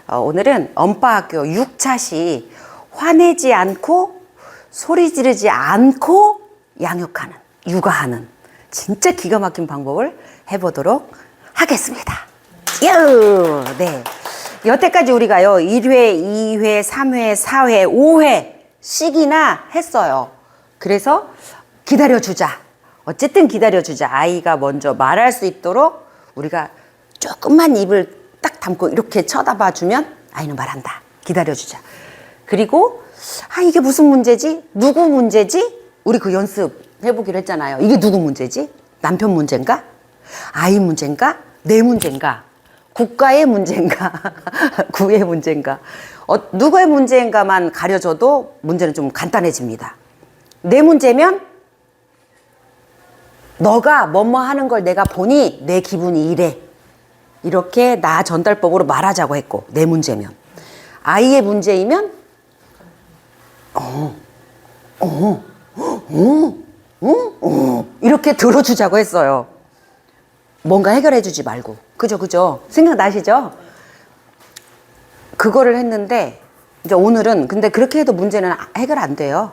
오늘은 엄빠학교 6차시 화내지 않고 소리 지르지 않고 양육하는, 육아하는 진짜 기가 막힌 방법을 해보도록 하겠습니다. 네. 여태까지 우리가요 1회, 2회, 3회, 4회, 5회씩이나 했어요. 그래서 기다려주자. 어쨌든 기다려주자. 아이가 먼저 말할 수 있도록 우리가 조금만 입을 딱 담고 이렇게 쳐다봐 주면 아이는 말한다. 기다려주자. 그리고 이게 무슨 문제지? 누구 문제지? 우리 그 연습해보기로 했잖아요. 이게 누구 문제지? 남편 문제인가? 아이 문제인가? 내 문제인가? 국가의 문제인가? 구의 문제인가? 누구의 문제인가만 가려줘도 문제는 좀 간단해집니다. 내 문제면 너가 뭐뭐 하는 걸 내가 보니 내 기분이 이래. 이렇게 나 전달법으로 말하자고 했고, 내 문제면. 아이의 문제이면 이렇게 들어주자고 했어요. 뭔가 해결해 주지 말고. 그죠? 생각나시죠? 그거를 했는데 이제 오늘은 근데 그렇게 해도 문제는 해결 안 돼요.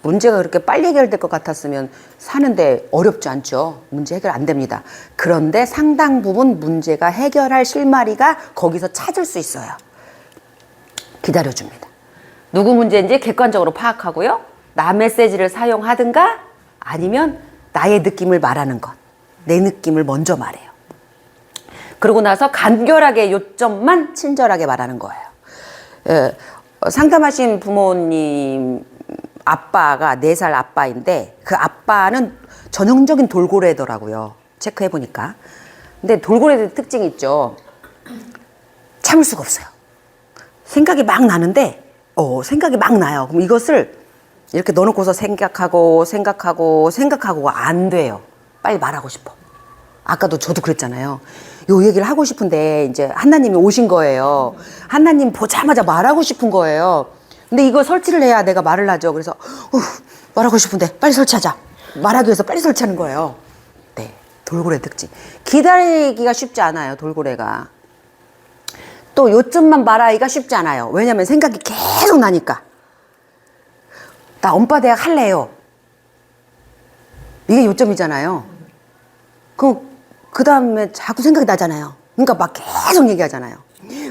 문제가 그렇게 빨리 해결될 것 같았으면 사는데 어렵지 않죠. 문제 해결 안 됩니다. 그런데 상당 부분 문제가 해결할 실마리가 거기서 찾을 수 있어요. 기다려줍니다. 누구 문제인지 객관적으로 파악하고요. 나 메시지를 사용하든가 아니면 나의 느낌을 말하는 것. 내 느낌을 먼저 말해요. 그러고 나서 간결하게 요점만 친절하게 말하는 거예요. 상담하신 부모님 아빠가 4살 아빠인데 그 아빠는 전형적인 돌고래더라고요. 체크해보니까. 근데 돌고래들 특징이 있죠. 참을 수가 없어요. 생각이 막 나는데 생각이 막 나요. 그럼 이것을 이렇게 넣어놓고서 생각하고 안 돼요. 빨리 말하고 싶어. 아까도 저도 그랬잖아요. 요 얘기를 하고 싶은데 이제 한나님이 오신 거예요. 한나님 보자마자 말하고 싶은 거예요. 근데 이거 설치를 해야 내가 말을 하죠. 그래서 말하고 싶은데 빨리 설치하자. 말하기 위해서 빨리 설치하는 거예요. 네, 돌고래 특징. 기다리기가 쉽지 않아요. 돌고래가. 또 요점만 말하기가 쉽지 않아요. 왜냐면 생각이 계속 나니까. 나 엄빠대학 할래요. 이게 요점이잖아요. 그 다음에 자꾸 생각이 나잖아요. 그러니까 막 계속 얘기하잖아요.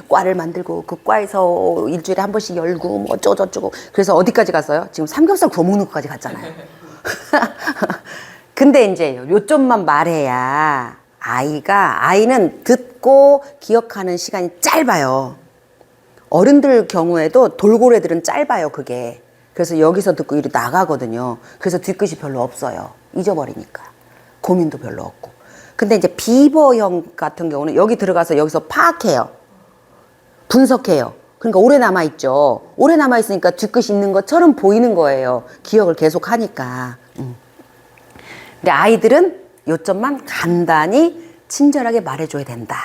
과를 만들고 그 과에서 일주일에 한 번씩 열고 뭐 어쩌고저쩌고. 그래서 어디까지 갔어요? 지금 삼겹살 구워 먹는 것까지 갔잖아요. 근데 이제 요점만 말해야 아이는 듣고 기억하는 시간이 짧아요. 어른들 경우에도 돌고래들은 짧아요, 그게. 그래서 여기서 듣고 이리 나가거든요. 그래서 뒤끝이 별로 없어요. 잊어버리니까. 고민도 별로 없고. 근데 이제 비버형 같은 경우는 여기 들어가서 여기서 파악해요. 분석해요. 그러니까 오래 남아있죠. 오래 남아있으니까 뒤끝이 있는 것처럼 보이는 거예요. 기억을 계속 하니까. 근데 아이들은 요점만 간단히 친절하게 말해줘야 된다.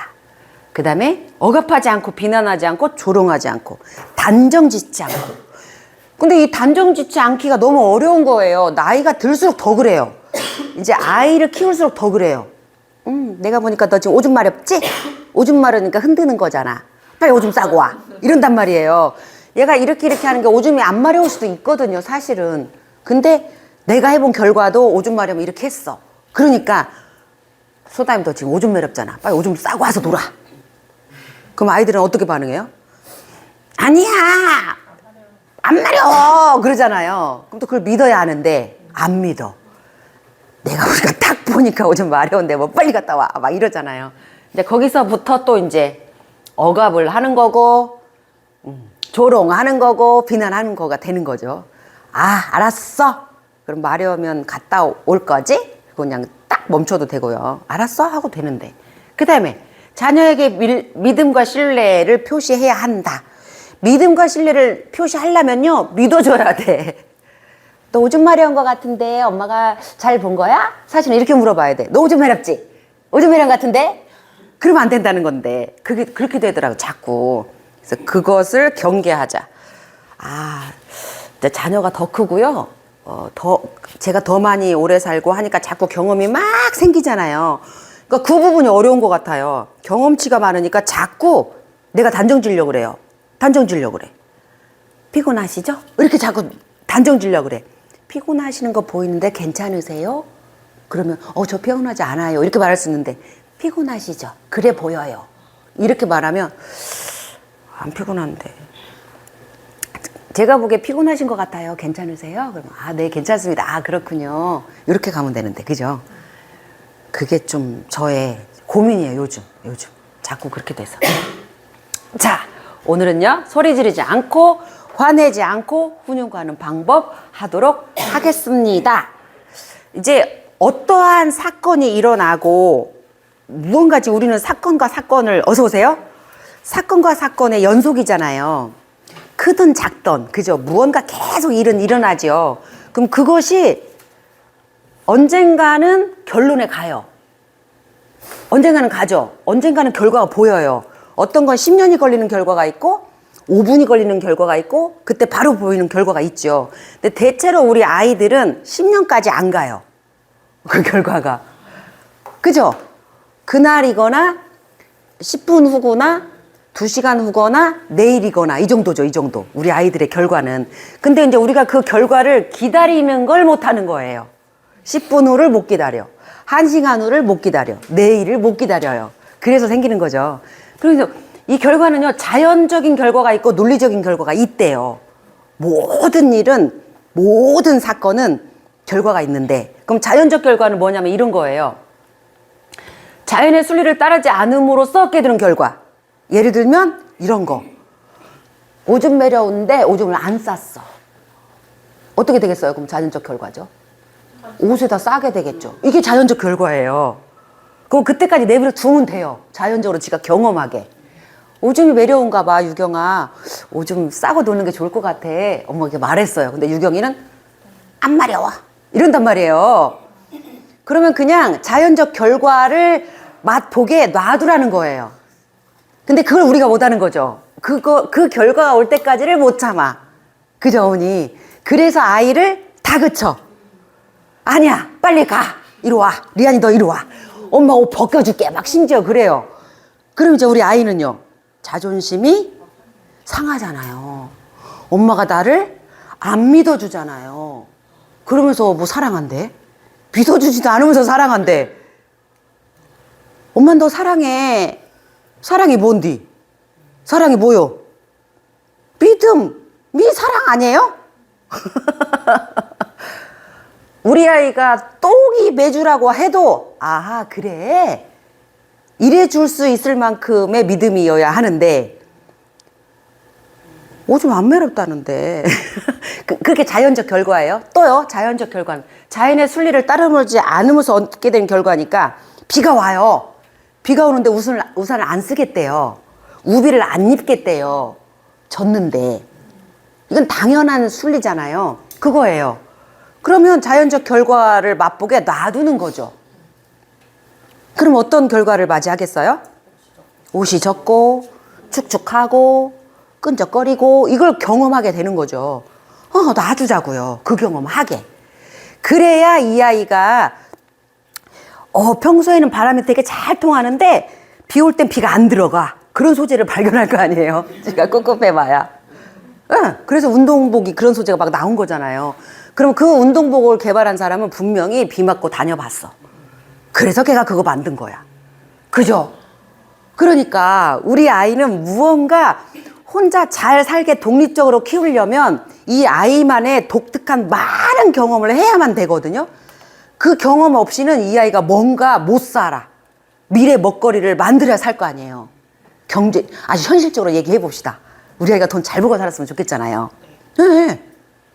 그 다음에 억압하지 않고 비난하지 않고 조롱하지 않고 단정 짓지 않고. 근데 이 단정 짓지 않기가 너무 어려운 거예요. 나이가 들수록 더 그래요. 이제 아이를 키울수록 더 그래요. 내가 보니까 너 지금 오줌 마렵지? 오줌 마르니까 흔드는 거잖아. 빨리 오줌 싸고 와. 이런단 말이에요. 얘가 이렇게 하는 게 오줌이 안 마려울 수도 있거든요, 사실은. 근데 내가 해본 결과도 오줌 마려면 이렇게 했어. 그러니까 소담이 너 지금 오줌 마렵잖아. 빨리 오줌 싸고 와서 놀아. 그럼 아이들은 어떻게 반응해요? 아니야! 안 마려! 그러잖아요. 그럼 또 그걸 믿어야 하는데 안 믿어. 내가 우리가 딱 보니까 오줌 마려운데 뭐 빨리 갔다 와. 막 이러잖아요. 이제 거기서부터 또 이제 억압을 하는 거고, 조롱하는 거고, 비난하는 거가 되는 거죠. 알았어. 그럼 마려우면 갔다 올 거지? 그냥 딱 멈춰도 되고요. 알았어? 하고 되는데. 그 다음에 자녀에게 믿음과 신뢰를 표시해야 한다. 믿음과 신뢰를 표시하려면요, 믿어줘야 돼. 너 오줌 마려운 것 같은데 엄마가 잘 본 거야? 사실은 이렇게 물어봐야 돼. 너 오줌 마렵지? 오줌 마려운 것 같은데? 그러면 안 된다는 건데 그게 그렇게 되더라고 자꾸. 그래서 그것을 경계하자. 자녀가 더 크고요. 제가 더 많이 오래 살고 하니까 자꾸 경험이 막 생기잖아요. 그러니까 그 부분이 어려운 것 같아요. 경험치가 많으니까 자꾸 내가 단정 지으려고 그래요. 단정 지으려고 그래. 피곤하시죠? 이렇게 자꾸 단정 지으려고 그래. 피곤하시는 거 보이는데 괜찮으세요? 그러면 저 피곤하지 않아요. 이렇게 말할 수 있는데 피곤하시죠? 그래 보여요. 이렇게 말하면 안 피곤한데. 제가 보기에 피곤하신 것 같아요. 괜찮으세요? 그러면 네, 괜찮습니다. 그렇군요. 이렇게 가면 되는데, 그죠? 그게 좀 저의 고민이에요, 요즘. 자꾸 그렇게 돼서. 자, 오늘은요, 소리 지르지 않고, 화내지 않고, 훈육하는 방법 하도록 하겠습니다. 이제 어떠한 사건이 일어나고, 무언가지 우리는 사건과 사건을, 어서오세요? 사건과 사건의 연속이잖아요. 크든 작든, 그죠? 무언가 계속 일은 일어나죠. 그럼 그것이 언젠가는 결론에 가요. 언젠가는 가죠. 언젠가는 결과가 보여요. 어떤 건 10년이 걸리는 결과가 있고 5분이 걸리는 결과가 있고 그때 바로 보이는 결과가 있죠. 근데 대체로 우리 아이들은 10년까지 안 가요. 그 결과가. 그죠? 그날이거나 10분 후거나 2시간 후거나 내일이거나 이 정도죠. 이 정도. 우리 아이들의 결과는. 근데 이제 우리가 그 결과를 기다리는 걸 못하는 거예요. 10분 후를 못 기다려. 1시간 후를 못 기다려. 내일을 못 기다려요. 그래서 생기는 거죠. 그래서 이 결과는요, 자연적인 결과가 있고 논리적인 결과가 있대요. 모든 일은, 모든 사건은 결과가 있는데, 그럼 자연적 결과는 뭐냐면 이런 거예요. 자연의 순리를 따르지 않음으로써 얻게 되는 결과. 예를 들면 이런 거. 오줌 매려운데 오줌을 안 쌌어. 어떻게 되겠어요? 그럼 자연적 결과죠. 옷에다 싸게 되겠죠. 이게 자연적 결과예요. 그럼 그때까지 내버려 두면 돼요. 자연적으로 지가 경험하게. 오줌이 매려운가 봐, 유경아. 오줌 싸고 노는 게 좋을 것 같아. 엄마가 말했어요. 근데 유경이는 안 마려워. 이런단 말이에요. 그러면 그냥 자연적 결과를 맛보게 놔두라는 거예요. 근데 그걸 우리가 못하는 거죠. 그 결과가 올 때까지를 못 참아. 그죠, 어머니? 그래서 아이를 다그쳐. 아니야, 빨리 가. 이리 와. 리안이 너 이리 와. 엄마 옷 벗겨줄게. 막 심지어 그래요. 그럼 이제 우리 아이는요, 자존심이 상하잖아요. 엄마가 나를 안 믿어주잖아요. 그러면서 뭐 사랑한대? 믿어주지도 않으면서 사랑한대. 엄마 너 사랑해. 사랑이 뭔디? 사랑이 뭐요? 믿음이 사랑 아니에요? 우리 아이가 똥이 매주라고 해도 아하 그래 이래 줄 수 있을 만큼의 믿음이어야 하는데 오줌 안 매렵다는데 그게 자연적 결과예요. 또요, 자연적 결과는 자연의 순리를 따르지 않으면서 얻게 된 결과니까 비가 와요. 비가 오는데 우산을 안 쓰겠대요. 우비를 안 입겠대요. 졌는데 이건 당연한 순리잖아요. 그거예요. 그러면 자연적 결과를 맛보게 놔두는 거죠. 그럼 어떤 결과를 맞이하겠어요? 옷이 젖고 축축하고 끈적거리고 이걸 경험하게 되는 거죠. 놔두자고요. 그 경험하게. 그래야 이 아이가 평소에는 바람이 되게 잘 통하는데 비 올 땐 비가 안 들어가. 그런 소재를 발견할 거 아니에요. 지가 꿉꿉해봐야. 그래서 운동복이 그런 소재가 막 나온 거잖아요. 그럼 그 운동복을 개발한 사람은 분명히 비 맞고 다녀봤어. 그래서 걔가 그거 만든 거야. 그죠? 그러니까 우리 아이는 무언가 혼자 잘 살게 독립적으로 키우려면 이 아이만의 독특한 많은 경험을 해야만 되거든요. 그 경험 없이는 이 아이가 뭔가 못 살아. 미래 먹거리를 만들어야 살 거 아니에요. 경제, 아주 현실적으로 얘기해 봅시다. 우리 아이가 돈 잘 벌고 살았으면 좋겠잖아요. 네.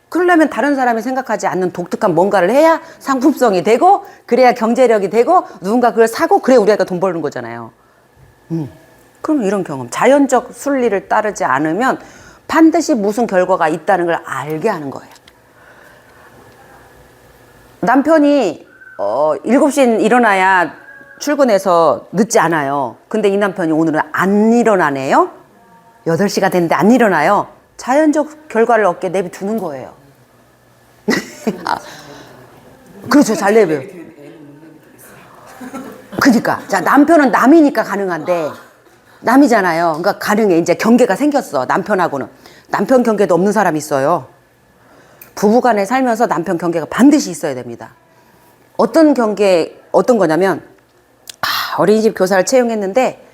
그러려면 다른 사람이 생각하지 않는 독특한 뭔가를 해야 상품성이 되고, 그래야 경제력이 되고, 누군가 그걸 사고, 그래야 우리 아이가 돈 버는 거잖아요. 그럼 이런 경험. 자연적 순리를 따르지 않으면 반드시 무슨 결과가 있다는 걸 알게 하는 거예요. 남편이 7시에 일어나야 출근해서 늦지 않아요. 근데 이 남편이 오늘은 안 일어나네요. 8시가 됐는데 안 일어나요. 자연적 결과를 얻게 내비두는 거예요. 그렇죠. 잘 내비. 그러니까 자, 남편은 남이니까 가능한데 남이잖아요. 그러니까 가능해. 이제 경계가 생겼어. 남편하고는. 남편 경계도 없는 사람이 있어요. 부부간에 살면서 남편 경계가 반드시 있어야 됩니다. 어떤 경계, 어떤 거냐면, 어린이집 교사를 채용했는데,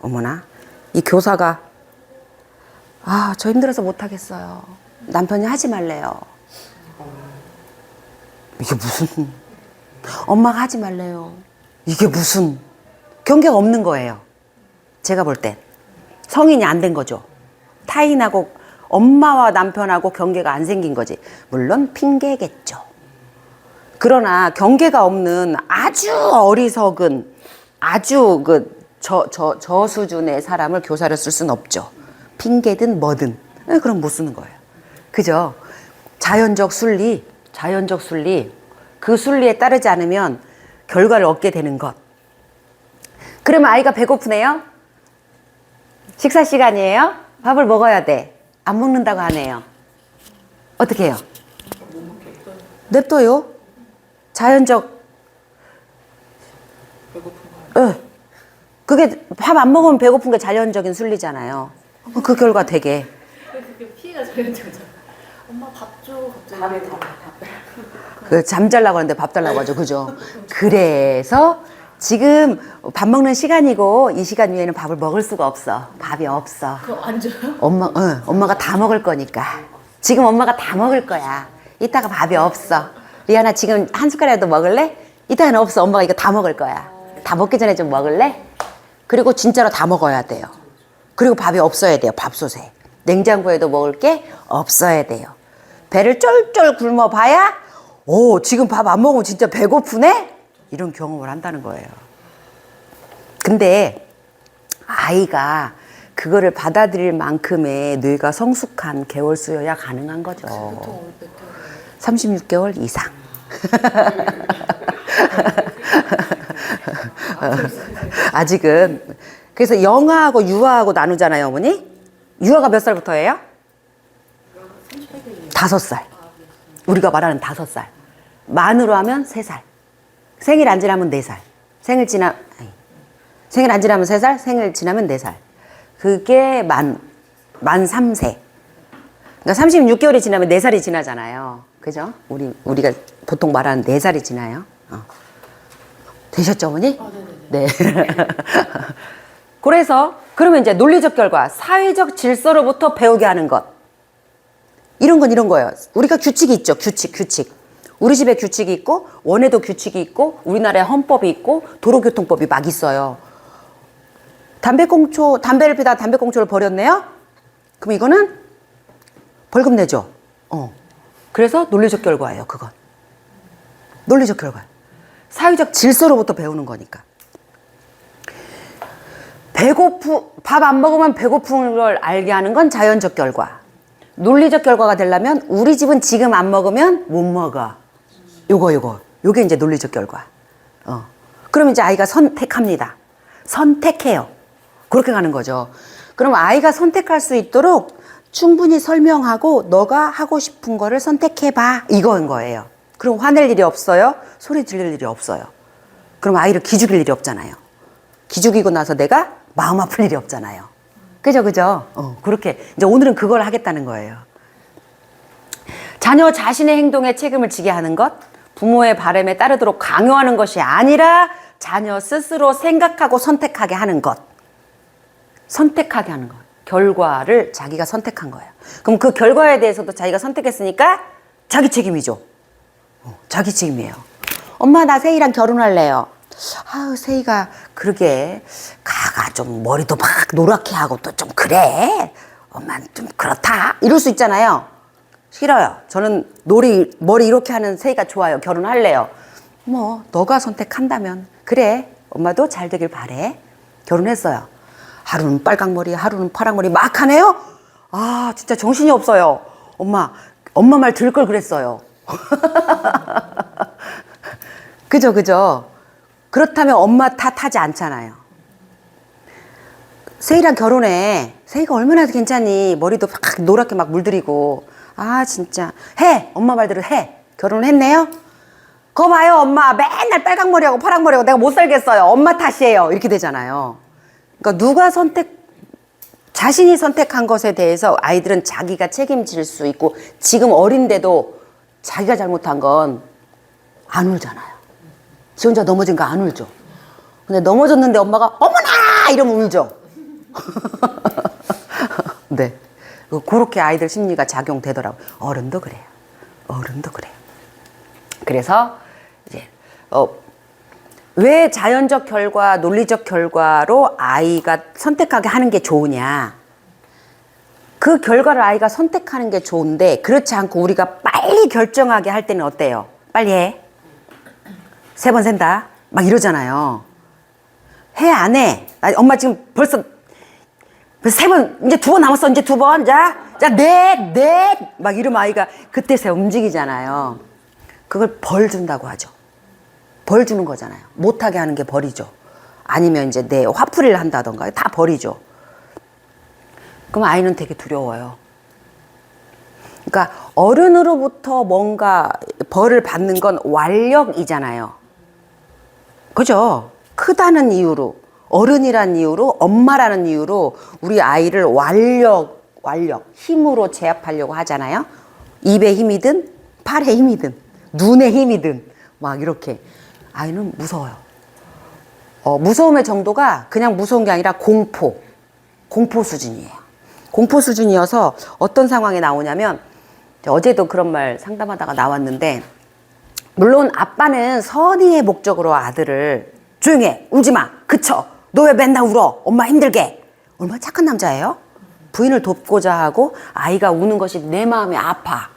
어머나, 이 교사가, 저 힘들어서 못하겠어요. 남편이 하지 말래요. 이게 무슨, 엄마가 하지 말래요. 이게 무슨, 경계가 없는 거예요. 제가 볼 땐. 성인이 안 된 거죠. 타인하고, 엄마와 남편하고 경계가 안 생긴 거지. 물론 핑계겠죠. 그러나 경계가 없는 아주 어리석은, 아주 저 수준의 사람을 교사를 쓸 수는 없죠. 핑계든 뭐든. 그럼 못 쓰는 거예요. 그죠? 자연적 순리, 그 순리에 따르지 않으면 결과를 얻게 되는 것. 그러면 아이가 배고프네요? 식사 시간이에요? 밥을 먹어야 돼. 안 먹는다고 하네요. 어떻게 해요? 냅둬요. 자연적. 그게 밥 안 먹으면 배고픈 게 자연적인 순리잖아요. 그 결과 되게. 그게 피해가 자연적이잖아. 엄마 밥 줘. 갑자기 잠잘라고 하는데 밥 달라고 하죠. 그죠? 그래서 지금 밥 먹는 시간이고 이 시간 위에는 밥을 먹을 수가 없어. 밥이 없어. 그거 안 줘요? 엄마가 다 먹을 거니까. 지금 엄마가 다 먹을 거야. 이따가 밥이 없어. 리안아 지금 한 숟갈이라도 먹을래? 이따가는 없어. 엄마가 이거 다 먹을 거야. 다 먹기 전에 좀 먹을래? 그리고 진짜로 다 먹어야 돼요. 그리고 밥이 없어야 돼요. 밥솥에. 냉장고에도 먹을 게 없어야 돼요. 배를 쫄쫄 굶어봐야 지금 밥 안 먹으면 진짜 배고프네? 이런 경험을 한다는 거예요. 근데 아이가 그거를 받아들일 만큼의 뇌가 성숙한 개월수여야 가능한 거죠. 36개월 이상. 아직은. 그래서 영아하고 유아하고 나누잖아요, 어머니? 유아가 몇 살부터예요? 5살. 우리가 말하는 5살. 만으로 하면 3살. 생일 안 지나면 4살. 생일 안 지나면 3살, 생일 지나면 4살. 그게 만 3세. 그러니까 36개월이 지나면 4살이 지나잖아요. 그죠? 우리가 보통 말하는 4살이 지나요. 되셨죠, 어머니? 네. 그래서, 그러면 이제 논리적 결과, 사회적 질서로부터 배우게 하는 것. 이런 건 이런 거예요. 우리가 규칙이 있죠. 규칙. 우리 집에 규칙이 있고, 원에도 규칙이 있고, 우리나라에 헌법이 있고, 도로교통법이 막 있어요. 담배를 피다 담배꽁초를 버렸네요? 그럼 이거는 벌금 내죠. 그래서 논리적 결과예요, 그건. 논리적 결과. 사회적 질서로부터 배우는 거니까. 밥 안 먹으면 배고픈 걸 알게 하는 건 자연적 결과. 논리적 결과가 되려면 우리 집은 지금 안 먹으면 못 먹어. 요게 이제 논리적 결과. 그럼 이제 아이가 선택합니다. 선택해요. 그렇게 가는 거죠. 그럼 아이가 선택할 수 있도록 충분히 설명하고 너가 하고 싶은 거를 선택해봐. 이거인 거예요. 그럼 화낼 일이 없어요. 소리 지를 일이 없어요. 그럼 아이를 기죽일 일이 없잖아요. 기죽이고 나서 내가 마음 아플 일이 없잖아요. 그죠? 그렇게. 이제 오늘은 그걸 하겠다는 거예요. 자녀 자신의 행동에 책임을 지게 하는 것, 부모의 바람에 따르도록 강요하는 것이 아니라 자녀 스스로 생각하고 선택하게 하는 것. 선택하게 하는 것. 결과를 자기가 선택한 거예요. 그럼 그 결과에 대해서도 자기가 선택했으니까 자기 책임이죠. 자기 책임이에요. 엄마, 나 세희랑 결혼할래요. 세희가 그러게 가가 좀 머리도 막 노랗게 하고 또 좀 그래. 엄마는 좀 그렇다. 이럴 수 있잖아요. 싫어요. 저는 머리 이렇게 하는 세희가 좋아요. 결혼할래요. 너가 선택한다면 그래. 엄마도 잘 되길 바래. 결혼했어요. 하루는 빨강머리, 하루는 파랑머리 막 하네요? 진짜 정신이 없어요. 엄마 말 들을 걸 그랬어요. 그죠? 그렇다면 엄마 탓하지 않잖아요. 세희랑 결혼해. 세희가 얼마나 괜찮니? 머리도 막 노랗게 막 물들이고. 진짜. 해! 엄마 말대로 해. 결혼했네요? 거 봐요, 엄마. 맨날 빨강머리하고 파랑머리하고 내가 못 살겠어요. 엄마 탓이에요. 이렇게 되잖아요. 그러니까 자신이 선택한 것에 대해서 아이들은 자기가 책임질 수 있고, 지금 어린데도 자기가 잘못한 건 안 울잖아요. 지 혼자 넘어진 거 안 울죠. 근데 넘어졌는데 엄마가 어머나! 이러면 울죠. 네. 그렇게 아이들 심리가 작용되더라고요. 어른도 그래요. 어른도 그래요. 그래서 이제 왜 자연적 결과, 논리적 결과로 아이가 선택하게 하는 게 좋으냐. 그 결과를 아이가 선택하는 게 좋은데, 그렇지 않고 우리가 빨리 결정하게 할 때는 어때요? 빨리 해. 3번 센다. 막 이러잖아요. 해, 안 해? 엄마 지금 벌써 3번, 이제 2번 남았어. 이제 2번. 자, 넷. 막 이러면 아이가 그때서야 움직이잖아요. 그걸 벌 준다고 하죠. 벌 주는 거잖아요. 못하게 하는 게 벌이죠. 아니면 이제 내 화풀이를 한다던가 다 벌이죠. 그럼 아이는 되게 두려워요. 그러니까 어른으로부터 뭔가 벌을 받는 건 완력이잖아요. 그죠? 크다는 이유로, 어른이라는 이유로, 엄마라는 이유로 우리 아이를 완력, 힘으로 제압하려고 하잖아요. 입에 힘이든 팔에 힘이든 눈에 힘이든 막 이렇게. 아이는 무서워요. 무서움의 정도가 그냥 무서운 게 아니라 공포 수준이에요. 공포 수준이어서 어떤 상황에 나오냐면, 어제도 그런 말 상담하다가 나왔는데, 물론 아빠는 선의의 목적으로 아들을 조용해, 울지 마, 그쳐, 너 왜 맨날 울어, 엄마 힘들게. 얼마나 착한 남자예요? 부인을 돕고자 하고 아이가 우는 것이 내 마음이 아파.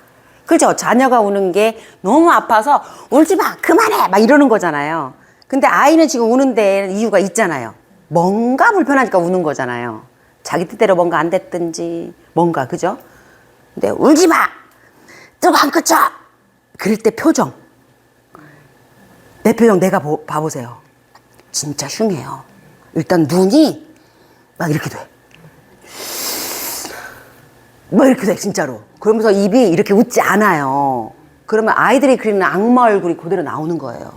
그죠? 자녀가 우는 게 너무 아파서 울지 마, 그만해, 막 이러는 거잖아요. 근데 아이는 지금 우는 데 이유가 있잖아요. 뭔가 불편하니까 우는 거잖아요. 자기 뜻대로 뭔가 안 됐든지 뭔가, 그죠? 근데 울지 마, 좀 안 그쳐. 그럴 때 표정, 내 표정 내가 봐보세요. 진짜 흉해요. 일단 눈이 막 이렇게 돼. 막 이렇게 돼, 진짜로. 그러면서 입이 이렇게 웃지 않아요. 그러면 아이들이 그리는 악마 얼굴이 그대로 나오는 거예요.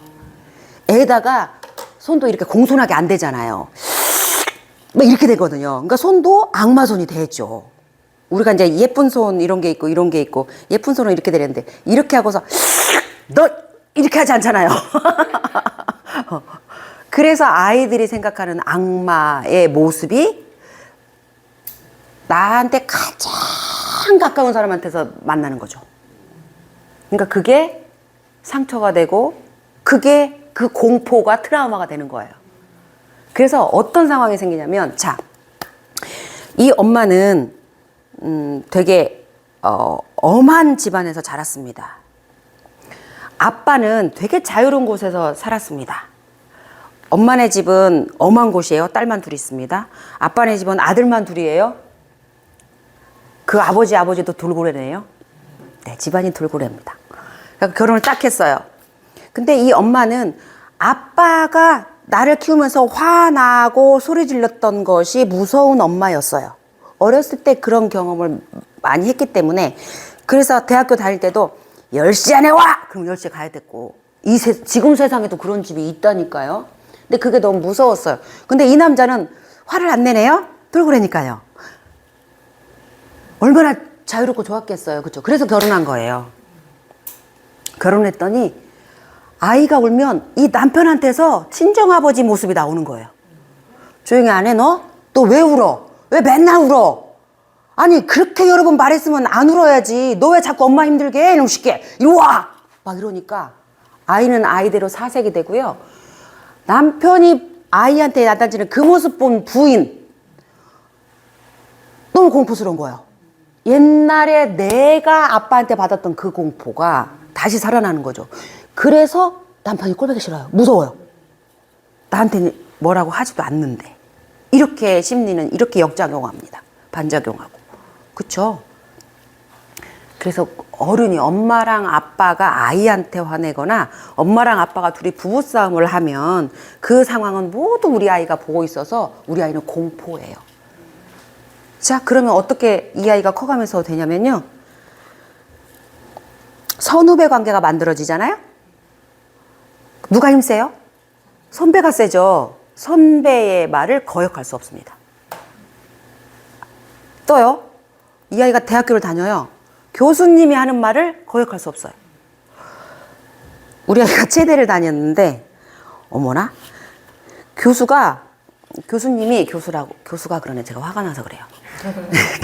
애에다가 손도 이렇게 공손하게 안 되잖아요. 막 이렇게 되거든요. 그러니까 손도 악마 손이 되죠. 우리가 이제 예쁜 손 이런 게 있고 이런 게 있고, 예쁜 손은 이렇게 되는데, 이렇게 하고서 너 이렇게 하지 않잖아요. 그래서 아이들이 생각하는 악마의 모습이 나한테 가장 가까운 사람한테서 만나는 거죠. 그러니까 그게 상처가 되고, 그게 그 공포가 트라우마가 되는 거예요. 그래서 어떤 상황이 생기냐면, 자, 이 엄마는 되게 엄한 집안에서 자랐습니다. 아빠는 되게 자유로운 곳에서 살았습니다. 엄마네 집은 엄한 곳이에요. 딸만 둘이 있습니다. 아빠네 집은 아들만 둘이에요. 그 아버지도 돌고래네요. 네, 집안이 돌고래입니다. 그러니까 결혼을 딱 했어요. 근데 이 엄마는 아빠가 나를 키우면서 화나고 소리 질렀던 것이 무서운 엄마였어요. 어렸을 때 그런 경험을 많이 했기 때문에. 그래서 대학교 다닐 때도 10시 안에 와! 그럼 10시에 가야 됐고, 지금 세상에도 그런 집이 있다니까요. 근데 그게 너무 무서웠어요. 근데 이 남자는 화를 안 내네요? 돌고래니까요. 얼마나 자유롭고 좋았겠어요. 그렇죠? 그래서 결혼한 거예요. 결혼했더니 아이가 울면 이 남편한테서 친정아버지 모습이 나오는 거예요. 조용히 안 해, 너? 너 왜 울어? 왜 맨날 울어? 아니, 그렇게 여러 번 말했으면 안 울어야지. 너 왜 자꾸 엄마 힘들게 해, 이놈 시끼. 이리 와! 막 이러니까 아이는 아이대로 사색이 되고요. 남편이 아이한테 나타지는 그 모습 본 부인, 너무 공포스러운 거예요. 옛날에 내가 아빠한테 받았던 그 공포가 다시 살아나는 거죠. 그래서 남편이 꼴보기 싫어요. 무서워요. 나한테 뭐라고 하지도 않는데. 이렇게 심리는 이렇게 역작용합니다. 반작용하고. 그쵸? 그래서 어른이, 엄마랑 아빠가 아이한테 화내거나 엄마랑 아빠가 둘이 부부싸움을 하면 그 상황은 모두 우리 아이가 보고 있어서 우리 아이는 공포예요. 자, 그러면 어떻게 이 아이가 커가면서 되냐면요. 선후배 관계가 만들어지잖아요? 누가 힘세요? 선배가 세죠. 선배의 말을 거역할 수 없습니다. 또요, 이 아이가 대학교를 다녀요. 교수님이 하는 말을 거역할 수 없어요. 우리 아이가 체대를 다녔는데, 어머나, 교수가 그러네. 제가 화가 나서 그래요.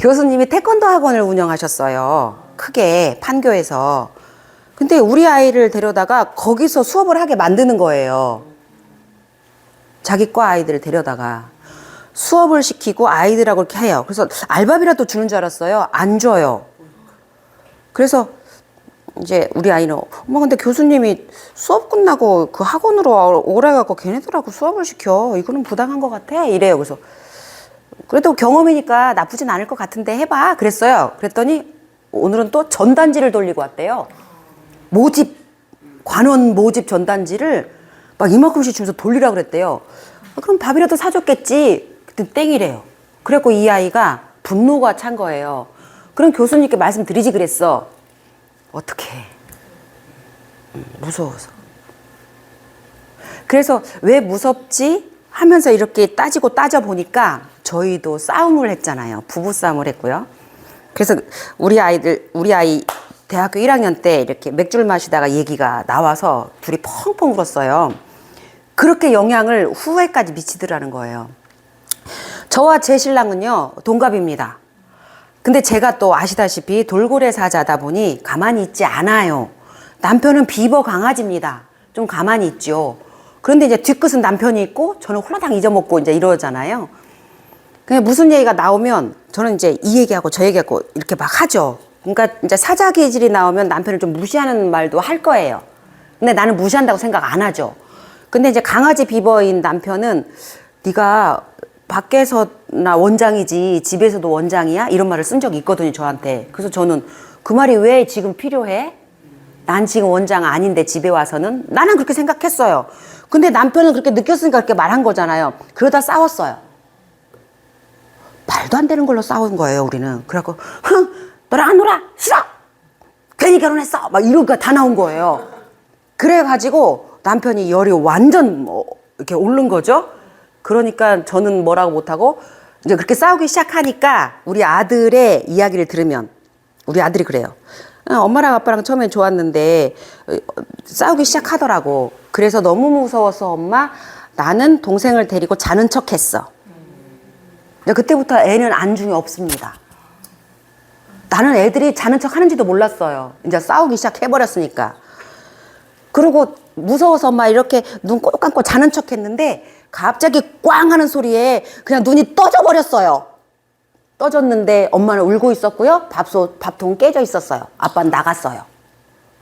교수님이 태권도 학원을 운영하셨어요. 크게 판교에서. 근데 우리 아이를 데려다가 거기서 수업을 하게 만드는 거예요. 자기 과 아이들을 데려다가 수업을 시키고 아이들하고 이렇게 해요. 그래서 알바비라도 주는 줄 알았어요. 안 줘요. 그래서 이제 우리 아이는 엄마 근데 교수님이 수업 끝나고 그 학원으로 오래가고 걔네들하고 수업을 시켜. 이거는 부당한 것 같아. 이래요. 그래서 그래도 경험이니까 나쁘진 않을 것 같은데 해봐. 그랬어요. 그랬더니 오늘은 또 전단지를 돌리고 왔대요. 관원 모집 전단지를 막 이만큼씩 주면서 돌리라고 그랬대요. 그럼 밥이라도 사줬겠지. 그때 땡이래요. 그래갖고 이 아이가 분노가 찬 거예요. 그럼 교수님께 말씀드리지 그랬어. 어떡해. 무서워서. 그래서 왜 무섭지? 하면서 이렇게 따지고 따져보니까 저희도 싸움을 했잖아요. 부부싸움을 했고요. 그래서 우리 아이 대학교 1학년 때 이렇게 맥주를 마시다가 얘기가 나와서 둘이 펑펑 울었어요. 그렇게 영향을 후회까지 미치더라는 거예요. 저와 제 신랑은요, 동갑입니다. 근데 제가 또 아시다시피 돌고래 사자다 보니 가만히 있지 않아요. 남편은 비버 강아지입니다. 좀 가만히 있죠. 그런데 이제 뒤끝은 남편이 있고 저는 홀라당 잊어먹고 이제 이러잖아요. 그냥 무슨 얘기가 나오면 저는 이제 이 얘기하고 저 얘기하고 이렇게 막 하죠. 그러니까 이제 사자 기질이 나오면 남편을 좀 무시하는 말도 할 거예요. 근데 나는 무시한다고 생각 안 하죠. 근데 이제 강아지 비버인 남편은 네가 밖에서나 원장이지 집에서도 원장이야? 이런 말을 쓴 적이 있거든요, 저한테. 그래서 저는 그 말이 왜 지금 필요해? 난 지금 원장 아닌데 집에 와서는? 나는 그렇게 생각했어요. 근데 남편은 그렇게 느꼈으니까 그렇게 말한 거잖아요. 그러다 싸웠어요. 말도 안 되는 걸로 싸운 거예요, 우리는. 그래갖고 너랑 안 놀아! 싫어! 괜히 결혼했어! 막 이러니까 다 나온 거예요. 그래가지고 남편이 열이 완전 이렇게 오른 거죠. 그러니까 저는 뭐라고 못하고 이제 그렇게 싸우기 시작하니까 우리 아들의 이야기를 들으면 우리 아들이 그래요. 엄마랑 아빠랑 처음엔 좋았는데 싸우기 시작하더라고. 그래서 너무 무서워서 엄마 나는 동생을 데리고 자는 척 했어. 그때부터 애는 안중에 없습니다. 나는 애들이 자는 척 하는지도 몰랐어요. 이제 싸우기 시작해버렸으니까. 그리고 무서워서 엄마 이렇게 눈 꼭 감고 자는 척 했는데 갑자기 꽝 하는 소리에 그냥 눈이 떠져버렸어요. 떠졌는데 엄마는 울고 있었고요. 밥통 깨져 있었어요. 아빠는 나갔어요.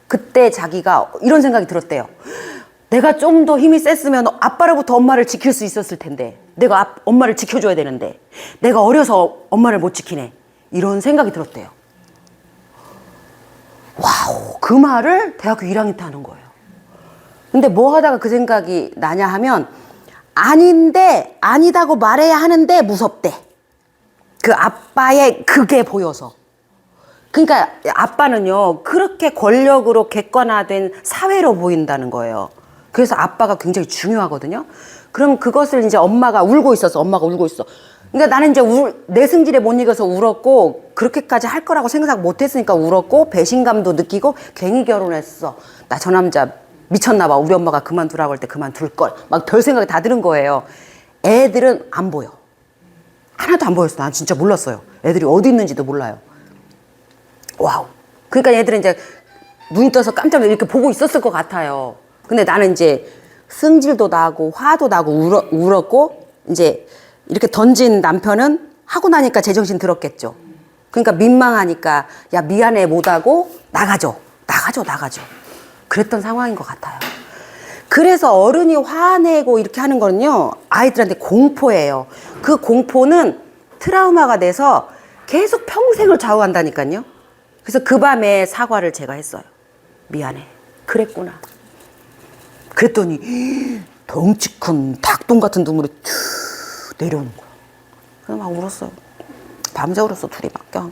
그때 자기가 이런 생각이 들었대요. 내가 좀 더 힘이 셌으면 아빠로부터 엄마를 지킬 수 있었을 텐데 내가 엄마를 지켜줘야 되는데 내가 어려서 엄마를 못 지키네. 이런 생각이 들었대요. 와우, 그 말을 대학교 1학년 때 하는 거예요. 근데 뭐 하다가 그 생각이 나냐 하면 아닌데 아니다고 말해야 하는데 무섭대. 그 아빠의 그게 보여서. 그러니까 아빠는요 그렇게 권력으로 객관화된 사회로 보인다는 거예요. 그래서 아빠가 굉장히 중요하거든요. 그럼 그것을 이제 엄마가 울고 있어. 그러니까 나는 이제 내 승질에 못 이겨서 울었고 그렇게까지 할 거라고 생각 못 했으니까 울었고 배신감도 느끼고 괜히 결혼했어. 나 저 남자 미쳤나 봐. 우리 엄마가 그만두라고 할 때 그만둘 걸. 막 별 생각이 다 드는 거예요. 애들은 안 보여. 하나도 안 보였어. 난 진짜 몰랐어요. 애들이 어디 있는지도 몰라요. 와우. 그러니까 애들은 이제 눈이 떠서 깜짝 놀라 이렇게 보고 있었을 것 같아요. 근데 나는 이제 승질도 나고 화도 나고 울었고 이제 이렇게 던진 남편은 하고 나니까 제정신 들었겠죠. 그러니까 민망하니까 야 미안해 못하고 나가죠. 그랬던 상황인 것 같아요. 그래서 어른이 화내고 이렇게 하는 거는요 아이들한테 공포예요. 그 공포는 트라우마가 돼서 계속 평생을 좌우한다니까요. 그래서 그 밤에 사과를 제가 했어요. 미안해. 그랬구나. 그랬더니 덩치 큰 닭똥 같은 눈물이 쭉 내려오는 거야. 그래서 막 울었어요. 밤새 울었어 둘이 막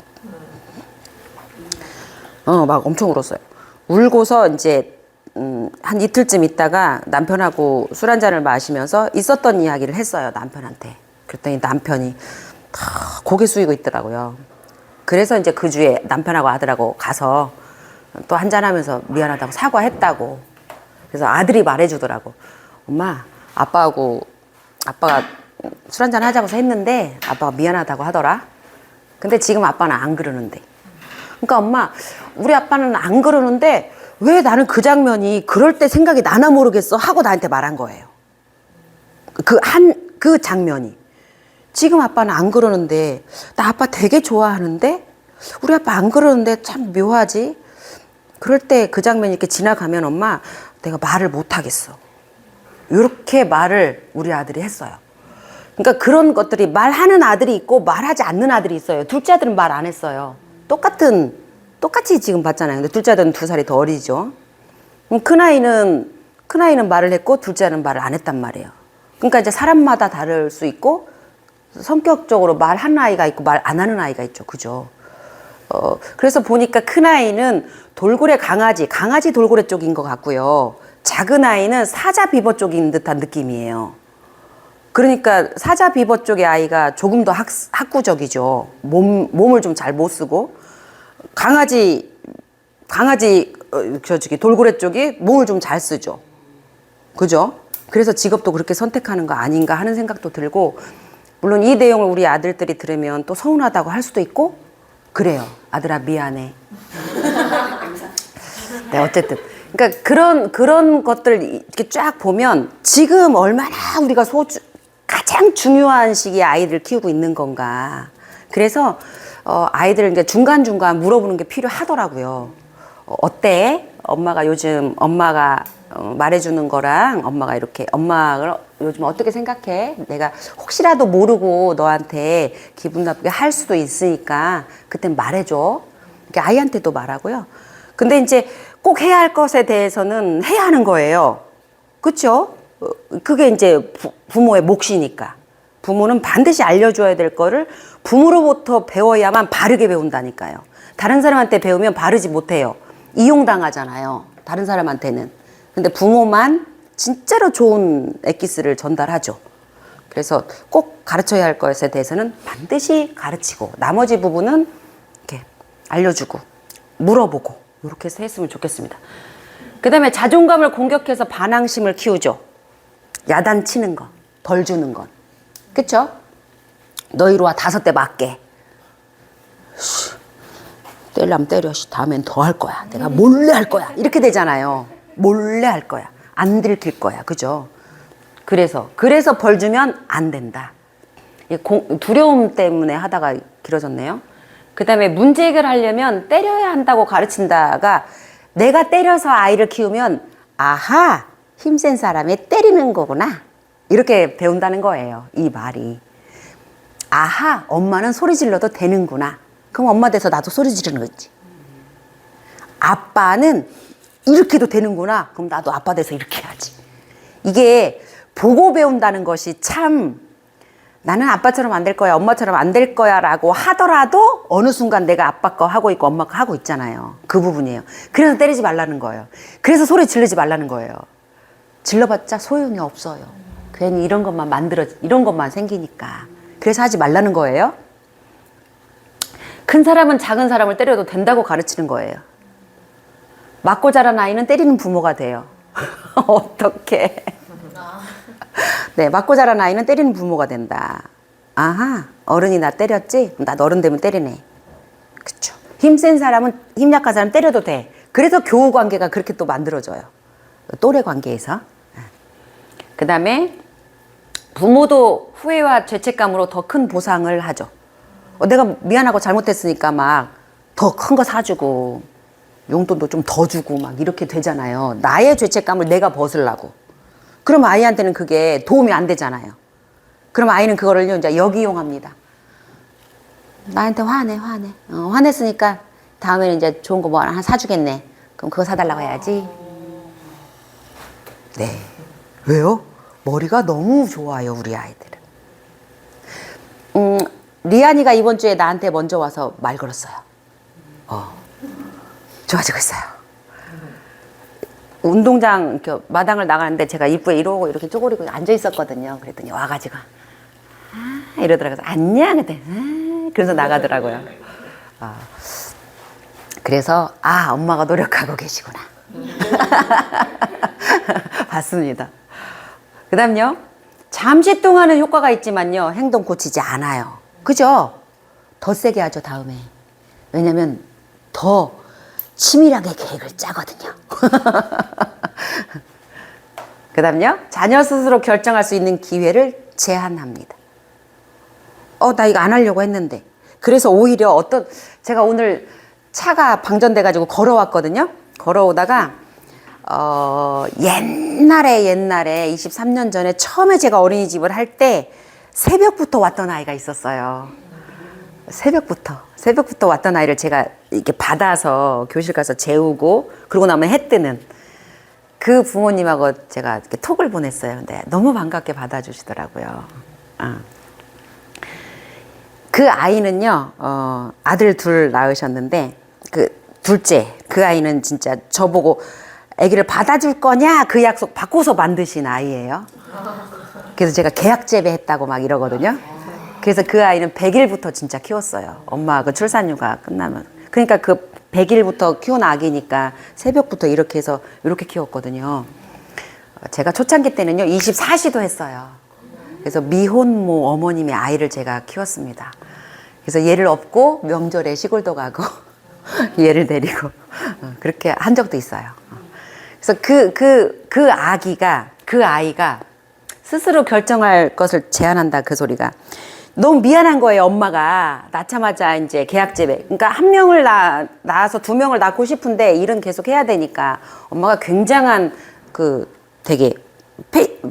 막 엄청 울었어요. 울고서 이제 한 이틀쯤 있다가 남편하고 술 한잔을 마시면서 있었던 이야기를 했어요, 남편한테. 그랬더니 남편이 다 고개 숙이고 있더라고요. 그래서 이제 그 주에 남편하고 아들하고 가서 또 한잔하면서 미안하다고 사과했다고. 그래서 아들이 말해주더라고. 엄마, 아빠가 술 한잔 하자고 했는데 아빠가 미안하다고 하더라. 근데 지금 아빠는 안 그러는데. 그러니까 엄마, 우리 아빠는 안 그러는데 왜 나는 그 장면이 그럴 때 생각이 나나 모르겠어 하고 나한테 말한 거예요. 그 장면이. 지금 아빠는 안 그러는데 나 아빠 되게 좋아하는데 우리 아빠 안 그러는데 참 묘하지. 그럴 때 그 장면이 이렇게 지나가면 엄마 내가 말을 못 하겠어. 이렇게 말을 우리 아들이 했어요. 그러니까 그런 것들이 말하는 아들이 있고 말하지 않는 아들이 있어요. 둘째 아들은 말 안 했어요. 똑같이 지금 봤잖아요. 근데 둘째 아들은 2살이 더 어리죠. 큰아이는 말을 했고 둘째는 말을 안 했단 말이에요. 그러니까 이제 사람마다 다를 수 있고 성격적으로 말하는 아이가 있고 말 안 하는 아이가 있죠. 그죠? 그래서 보니까 큰아이는 돌고래 강아지 돌고래 쪽인 것 같고요. 작은 아이는 사자 비버 쪽인 듯한 느낌이에요. 그러니까 사자 비버 쪽의 아이가 조금 더 학구적이죠. 몸을 좀 잘 못 쓰고 강아지 돌고래 쪽이 몸을 좀 잘 쓰죠. 그죠? 그래서 직업도 그렇게 선택하는 거 아닌가 하는 생각도 들고, 물론 이 내용을 우리 아들들이 들으면 또 서운하다고 할 수도 있고 그래요. 아들아 미안해. 네, 어쨌든 그러니까 그런 것들 이렇게 쫙 보면 지금 얼마나 우리가 가장 중요한 시기에 아이들 키우고 있는 건가. 그래서 아이들 이제 중간중간 물어보는 게 필요하더라고요. 어때? 엄마가 말해주는 거랑 엄마가 이렇게 엄마를 요즘 어떻게 생각해? 내가 혹시라도 모르고 너한테 기분 나쁘게 할 수도 있으니까 그땐 말해줘. 이렇게 아이한테도 말하고요. 근데 이제 꼭 해야 할 것에 대해서는 해야 하는 거예요. 그렇죠? 그게 이제 부모의 몫이니까. 부모는 반드시 알려줘야 될 거를 부모로부터 배워야만 바르게 배운다니까요. 다른 사람한테 배우면 바르지 못해요. 이용당하잖아요. 다른 사람한테는. 근데 부모만 진짜로 좋은 엑기스를 전달하죠. 그래서 꼭 가르쳐야 할 것에 대해서는 반드시 가르치고 나머지 부분은 이렇게 알려주고 물어보고 이렇게 해서 했으면 좋겠습니다. 그 다음에 자존감을 공격해서 반항심을 키우죠. 야단치는 거, 벌 주는 건. 그쵸? 너 이리 와 5대 맞게. 때리려면 때려. 다음엔 더 할 거야. 내가 몰래 할 거야. 이렇게 되잖아요. 몰래 할 거야. 안 들킬 거야. 그죠? 그래서 벌 주면 안 된다. 두려움 때문에 하다가 길어졌네요. 그 다음에 문제 해결하려면 때려야 한다고 가르친다가 내가 때려서 아이를 키우면 아하 힘센 사람이 때리는 거구나 이렇게 배운다는 거예요. 이 말이. 아하 엄마는 소리 질러도 되는구나. 그럼 엄마 돼서 나도 소리 지르는 거지. 아빠는 이렇게도 되는구나. 그럼 나도 아빠 돼서 이렇게 해야지. 이게 보고 배운다는 것이 참 나는 아빠처럼 안 될 거야, 엄마처럼 안 될 거야 라고 하더라도 어느 순간 내가 아빠 거 하고 있고 엄마 거 하고 있잖아요. 그 부분이에요. 그래서 때리지 말라는 거예요. 그래서 소리 지르지 말라는 거예요. 질러봤자 소용이 없어요. 괜히 이런 것만 생기니까. 그래서 하지 말라는 거예요. 큰 사람은 작은 사람을 때려도 된다고 가르치는 거예요. 맞고 자란 아이는 때리는 부모가 돼요. 어떻게? 네, 맞고 자란 아이는 때리는 부모가 된다. 아하, 어른이 나 때렸지? 나 어른 되면 때리네. 그쵸. 힘 약한 사람 때려도 돼. 그래서 교우 관계가 그렇게 또 만들어져요. 또래 관계에서. 그 다음에 부모도 후회와 죄책감으로 더 큰 보상을 하죠. 내가 미안하고 잘못했으니까 막 더 큰 거 사주고 용돈도 좀 더 주고 막 이렇게 되잖아요. 나의 죄책감을 내가 벗으려고. 그럼 아이한테는 그게 도움이 안 되잖아요. 그럼 아이는 그거를 이제 역이용합니다. 나한테 화내. 화냈으니까 다음에는 이제 좋은 거 뭐 하나 사주겠네. 그럼 그거 사달라고 해야지. 네. 왜요? 머리가 너무 좋아요, 우리 아이들은. 리안이가 이번 주에 나한테 먼저 와서 말 걸었어요. 좋아지고 있어요. 운동장 이렇게 마당을 나가는데 제가 이쁘게 이러고 이렇게 쪼그리고 앉아 있었거든요. 그랬더니 와가지고 이러더라고요. 안녕. 그때 그래서 나가더라고요. 그래서 엄마가 노력하고 계시구나. 봤습니다. 그 다음요. 잠시 동안은 효과가 있지만요. 행동 고치지 않아요. 그죠? 더 세게 하죠, 다음에. 왜냐면 더 치밀하게 계획을 짜거든요. 그 다음요. 자녀 스스로 결정할 수 있는 기회를 제한합니다. 나 이거 안 하려고 했는데. 그래서 오히려 제가 오늘 차가 방전돼가지고 걸어왔거든요. 걸어오다가, 옛날에 23년 전에 처음에 제가 어린이집을 할 때 새벽부터 왔던 아이가 있었어요. 새벽부터 왔던 아이를 제가 이렇게 받아서 교실 가서 재우고, 그러고 나면 해 뜨는 그 부모님하고 제가 이렇게 톡을 보냈어요. 근데 너무 반갑게 받아주시더라고요. 그 아이는요, 아들 둘 낳으셨는데, 둘째, 그 아이는 진짜 저보고 아기를 받아줄 거냐? 그 약속 바꿔서 만드신 아이예요. 그래서 제가 계약 재배했다고 막 이러거든요. 그래서 그 아이는 100일부터 진짜 키웠어요. 엄마 그 출산휴가 끝나면. 그러니까 그 100일부터 키운 아기니까 새벽부터 이렇게 해서 이렇게 키웠거든요. 제가 초창기 때는요, 24시도 했어요. 그래서 미혼모 어머님의 아이를 제가 키웠습니다. 그래서 얘를 업고 명절에 시골도 가고 얘를 데리고 그렇게 한 적도 있어요. 그래서 그 아이가 스스로 결정할 것을 제한한다, 그 소리가. 너무 미안한 거예요, 엄마가. 낳자마자 이제 계약 재배. 그러니까 한 명을 낳아서 두 명을 낳고 싶은데 일은 계속 해야 되니까 엄마가 굉장한 되게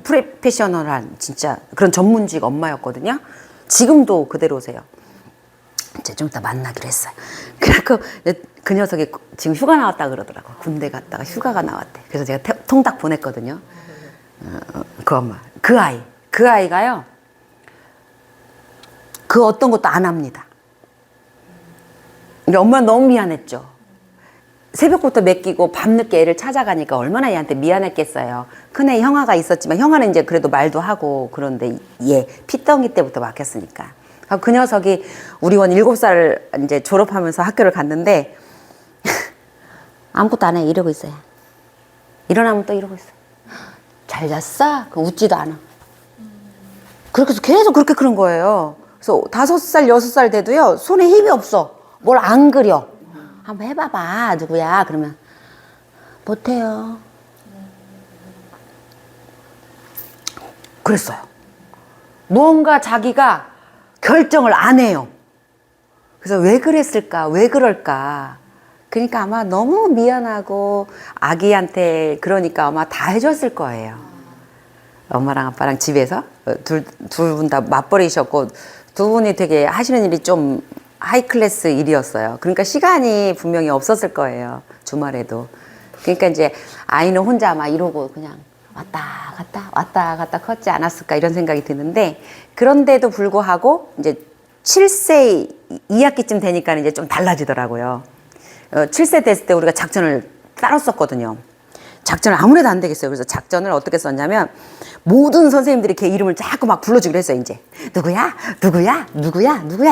프로페셔널한 진짜 그런 전문직 엄마였거든요. 지금도 그대로세요. 이제 좀 이따 만나기로 했어요. 그래갖고 그 녀석이 지금 휴가 나왔다 그러더라고. 군대 갔다가 휴가가 나왔대. 그래서 제가 통닭 보냈거든요. 그 엄마. 그 아이가요. 그 어떤 것도 안 합니다. 근데 엄마는 너무 미안했죠. 새벽부터 맡기고 밤늦게 애를 찾아가니까 얼마나 얘한테 미안했겠어요. 큰애 형아가 있었지만 형아는 이제 그래도 말도 하고 그런데 얘 피덩이 때부터 막혔으니까. 그 녀석이 우리 원 7살 이제 졸업하면서 학교를 갔는데 아무것도 안 해. 이러고 있어요. 일어나면 또 이러고 있어요. 잘 잤어? 웃지도 않아. 그렇게 해서 계속 그렇게 그런 거예요. 그래서 5살, 6살 돼도요, 손에 힘이 없어. 뭘 안 그려. 한번 해봐봐. 누구야? 그러면 못해요. 그랬어요. 무언가 자기가 결정을 안 해요. 그래서 왜 그랬을까? 왜 그럴까? 그러니까 아마 너무 미안하고 아기한테 그러니까 아마 다 해줬을 거예요. 엄마랑 아빠랑 집에서 둘 분 다 맞벌이셨고 두 분이 되게 하시는 일이 좀 하이클래스 일이었어요. 그러니까 시간이 분명히 없었을 거예요. 주말에도. 그러니까 이제 아이는 혼자 막 이러고 그냥 왔다 갔다 컸지 않았을까 이런 생각이 드는데, 그런데도 불구하고 이제 7세 2학기쯤 되니까 이제 좀 달라지더라고요. 7세 됐을 때 우리가 작전을 따로 썼거든요. 작전을 아무래도 안 되겠어요. 그래서 작전을 어떻게 썼냐면 모든 선생님들이 걔 이름을 자꾸 막 불러주기로 했어요. 이제 누구야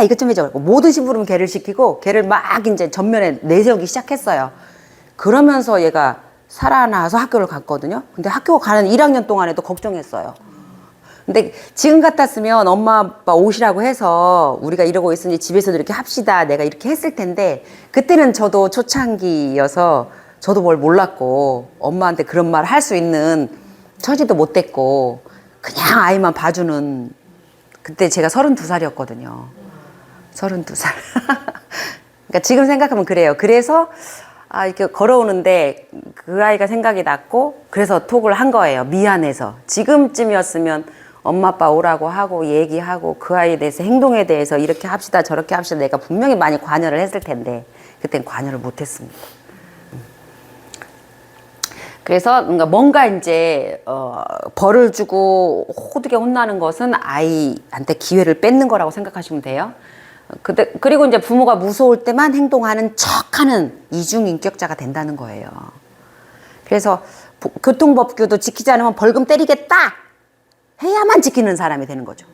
이것 좀 해줘. 모든 심부름 걔를 시키고 걔를 막 이제 전면에 내세우기 시작했어요. 그러면서 얘가 살아나서 학교를 갔거든요. 근데 학교 가는 1학년 동안에도 걱정했어요. 근데 지금 같았으면 엄마 아빠 오시라고 해서 우리가 이러고 있으니 집에서도 이렇게 합시다 내가 이렇게 했을 텐데, 그때는 저도 초창기여서 저도 뭘 몰랐고 엄마한테 그런 말 할 수 있는 처지도 못 됐고 그냥 아이만 봐주는, 그때 제가 32살이었거든요. 32살. 그러니까 지금 생각하면 그래요. 그래서 이렇게 걸어오는데 그 아이가 생각이 났고 그래서 톡을 한 거예요. 미안해서. 지금쯤이었으면 엄마 아빠 오라고 하고 얘기하고 그 아이에 대해서 행동에 대해서 이렇게 합시다 저렇게 합시다 내가 분명히 많이 관여를 했을 텐데 그땐 관여를 못 했습니다. 그래서 뭔가 이제 벌을 주고 호되게 혼나는 것은 아이한테 기회를 뺏는 거라고 생각하시면 돼요. 그리고 이제 부모가 무서울 때만 행동하는 척하는 이중인격자가 된다는 거예요. 그래서 교통법규도 지키지 않으면 벌금 때리겠다 해야만 지키는 사람이 되는 거죠.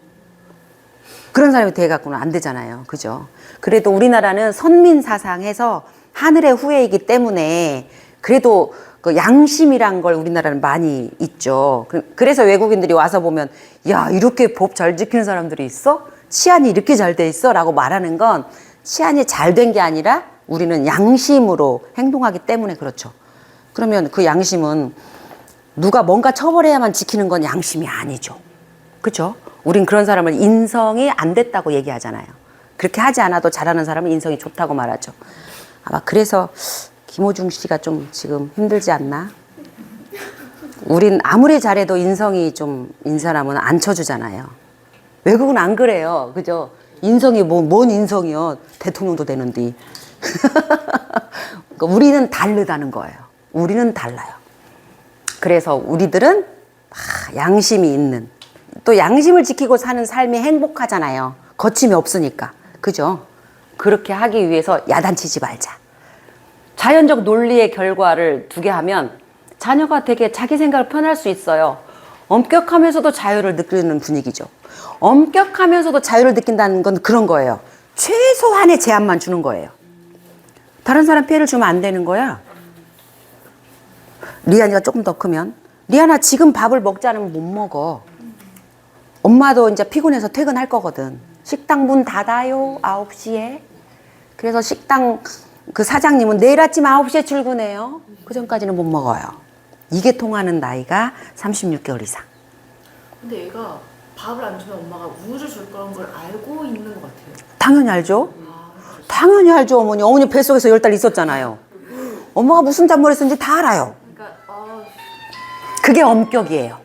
그런 사람이 돼갖고는 안 되잖아요. 그죠? 그래도 우리나라는 선민 사상에서 하늘의 후예이기 때문에 그래도 그 양심이란 걸 우리나라는 많이 있죠. 그래서 외국인들이 와서 보면 야, 이렇게 법 잘 지키는 사람들이 있어? 치안이 이렇게 잘 돼 있어? 라고 말하는 건 치안이 잘 된 게 아니라 우리는 양심으로 행동하기 때문에 그렇죠. 그러면 그 양심은 누가 뭔가 처벌해야만 지키는 건 양심이 아니죠. 그죠? 우린 그런 사람을 인성이 안 됐다고 얘기하잖아요. 그렇게 하지 않아도 잘하는 사람은 인성이 좋다고 말하죠. 아마 그래서 김호중 씨가 좀 지금 힘들지 않나? 우린 아무리 잘해도 인성이 좀 인 사람은 안 쳐주잖아요. 외국은 안 그래요. 그죠? 인성이 뭔 인성이요? 대통령도 되는데. 그러니까 우리는 다르다는 거예요. 우리는 달라요. 그래서 우리들은 양심이 있는, 또 양심을 지키고 사는 삶이 행복하잖아요. 거침이 없으니까. 그죠? 그렇게 하기 위해서 야단치지 말자. 자연적 논리의 결과를 두게 하면 자녀가 되게 자기 생각을 표현할 수 있어요. 엄격하면서도 자유를 느끼는 분위기죠. 엄격하면서도 자유를 느낀다는 건 그런 거예요. 최소한의 제한만 주는 거예요. 다른 사람 피해를 주면 안 되는 거야. 리안이가 조금 더 크면 리안아 지금 밥을 먹지 않으면 못 먹어. 엄마도 이제 피곤해서 퇴근할 거거든. 식당 문 닫아요 9시에. 그래서 식당 그 사장님은 내일 아침 9시에 출근해요. 그 전까지는 못 먹어요. 이게 통하는 나이가 36개월 이상. 근데 얘가 밥을 안 주면 엄마가 우유를 줄 거란 걸 알고 있는 것 같아요. 당연히 알죠. 당연히 알죠. 어머니 뱃속에서 10달 있었잖아요. 엄마가 무슨 잔머리 쓰는지 다 알아요. 그러니까 그게 엄격이에요.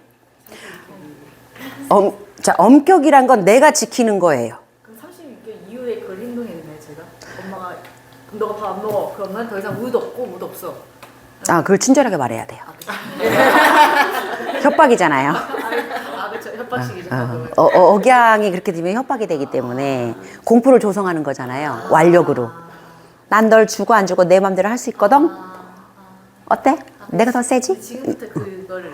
자, 엄격이란 건 내가 지키는 거예요. 그럼 36개월 이후에 그걸 행동했나요, 제가? 엄마가 너가 밥 안 먹어. 그럼 난 더 이상 우유도 없고 뭐도 없어. 그걸 친절하게 말해야 돼요. 협박이잖아요. 그렇죠. 협박식이죠. 억양이 그렇게 되면 협박이 되기 때문에 공포를 조성하는 거잖아요. 완력으로. 난 널 주고 안 주고 내 맘대로 할 수 있거든. 어때? 내가 더 세지? 지금부터 그거를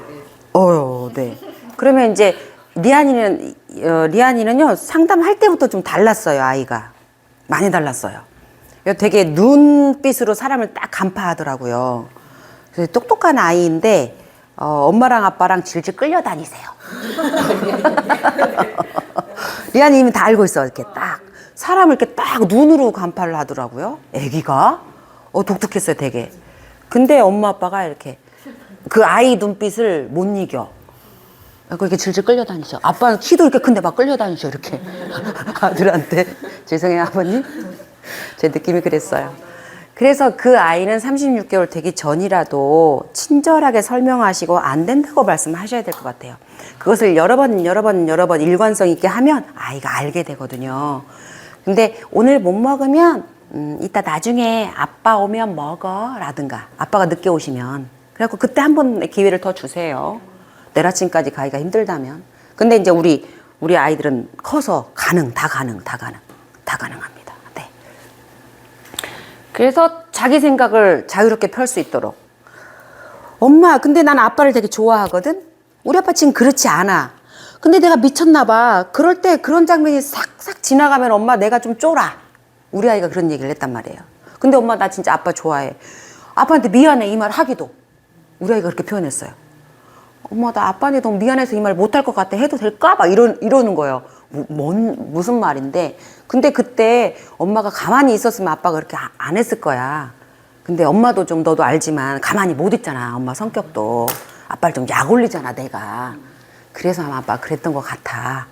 네. 그러면 이제 리안이는요 상담할 때부터 좀 달랐어요. 아이가 많이 달랐어요. 되게 눈빛으로 사람을 딱 간파하더라고요. 그래서 똑똑한 아이인데 엄마랑 아빠랑 질질 끌려다니세요. 리안이 이미 다 알고 있어. 이렇게 딱 사람을 이렇게 딱 눈으로 간파를 하더라고요. 애기가 독특했어요, 되게. 근데 엄마 아빠가 이렇게 그 아이 눈빛을 못 이겨. 그렇게 질질 끌려다니죠. 아빠는 키도 이렇게 큰데 막 끌려다니죠, 이렇게. 아들한테. 죄송해요, 아버님. 제 느낌이 그랬어요. 그래서 그 아이는 36개월 되기 전이라도 친절하게 설명하시고 안 된다고 말씀하셔야 될 것 같아요. 그것을 여러 번 일관성 있게 하면 아이가 알게 되거든요. 근데 오늘 못 먹으면 이따 나중에 아빠 오면 먹어 라든가 아빠가 늦게 오시면 그래갖고 그때 한 번 기회를 더 주세요. 내일 아침까지 가기가 힘들다면. 근데 이제 우리 아이들은 커서 다 가능합니다. 네. 그래서 자기 생각을 자유롭게 펼 수 있도록. 엄마, 근데 난 아빠를 되게 좋아하거든? 우리 아빠 지금 그렇지 않아. 근데 내가 미쳤나 봐. 그럴 때 그런 장면이 싹싹 지나가면 엄마 내가 좀 쫄아. 우리 아이가 그런 얘기를 했단 말이에요. 근데 엄마 나 진짜 아빠 좋아해. 아빠한테 미안해 이 말 하기도. 우리 아이가 그렇게 표현했어요. 엄마 나 아빠한테 너무 미안해서 이 말 못할 것 같아. 해도 될까? 막 이러는 거예요. 무슨 말인데. 근데 그때 엄마가 가만히 있었으면 아빠가 그렇게 안 했을 거야. 근데 엄마도 좀 너도 알지만 가만히 못 있잖아. 엄마 성격도. 아빠를 좀 약 올리잖아 내가. 그래서 아마 아빠가 그랬던 것 같아.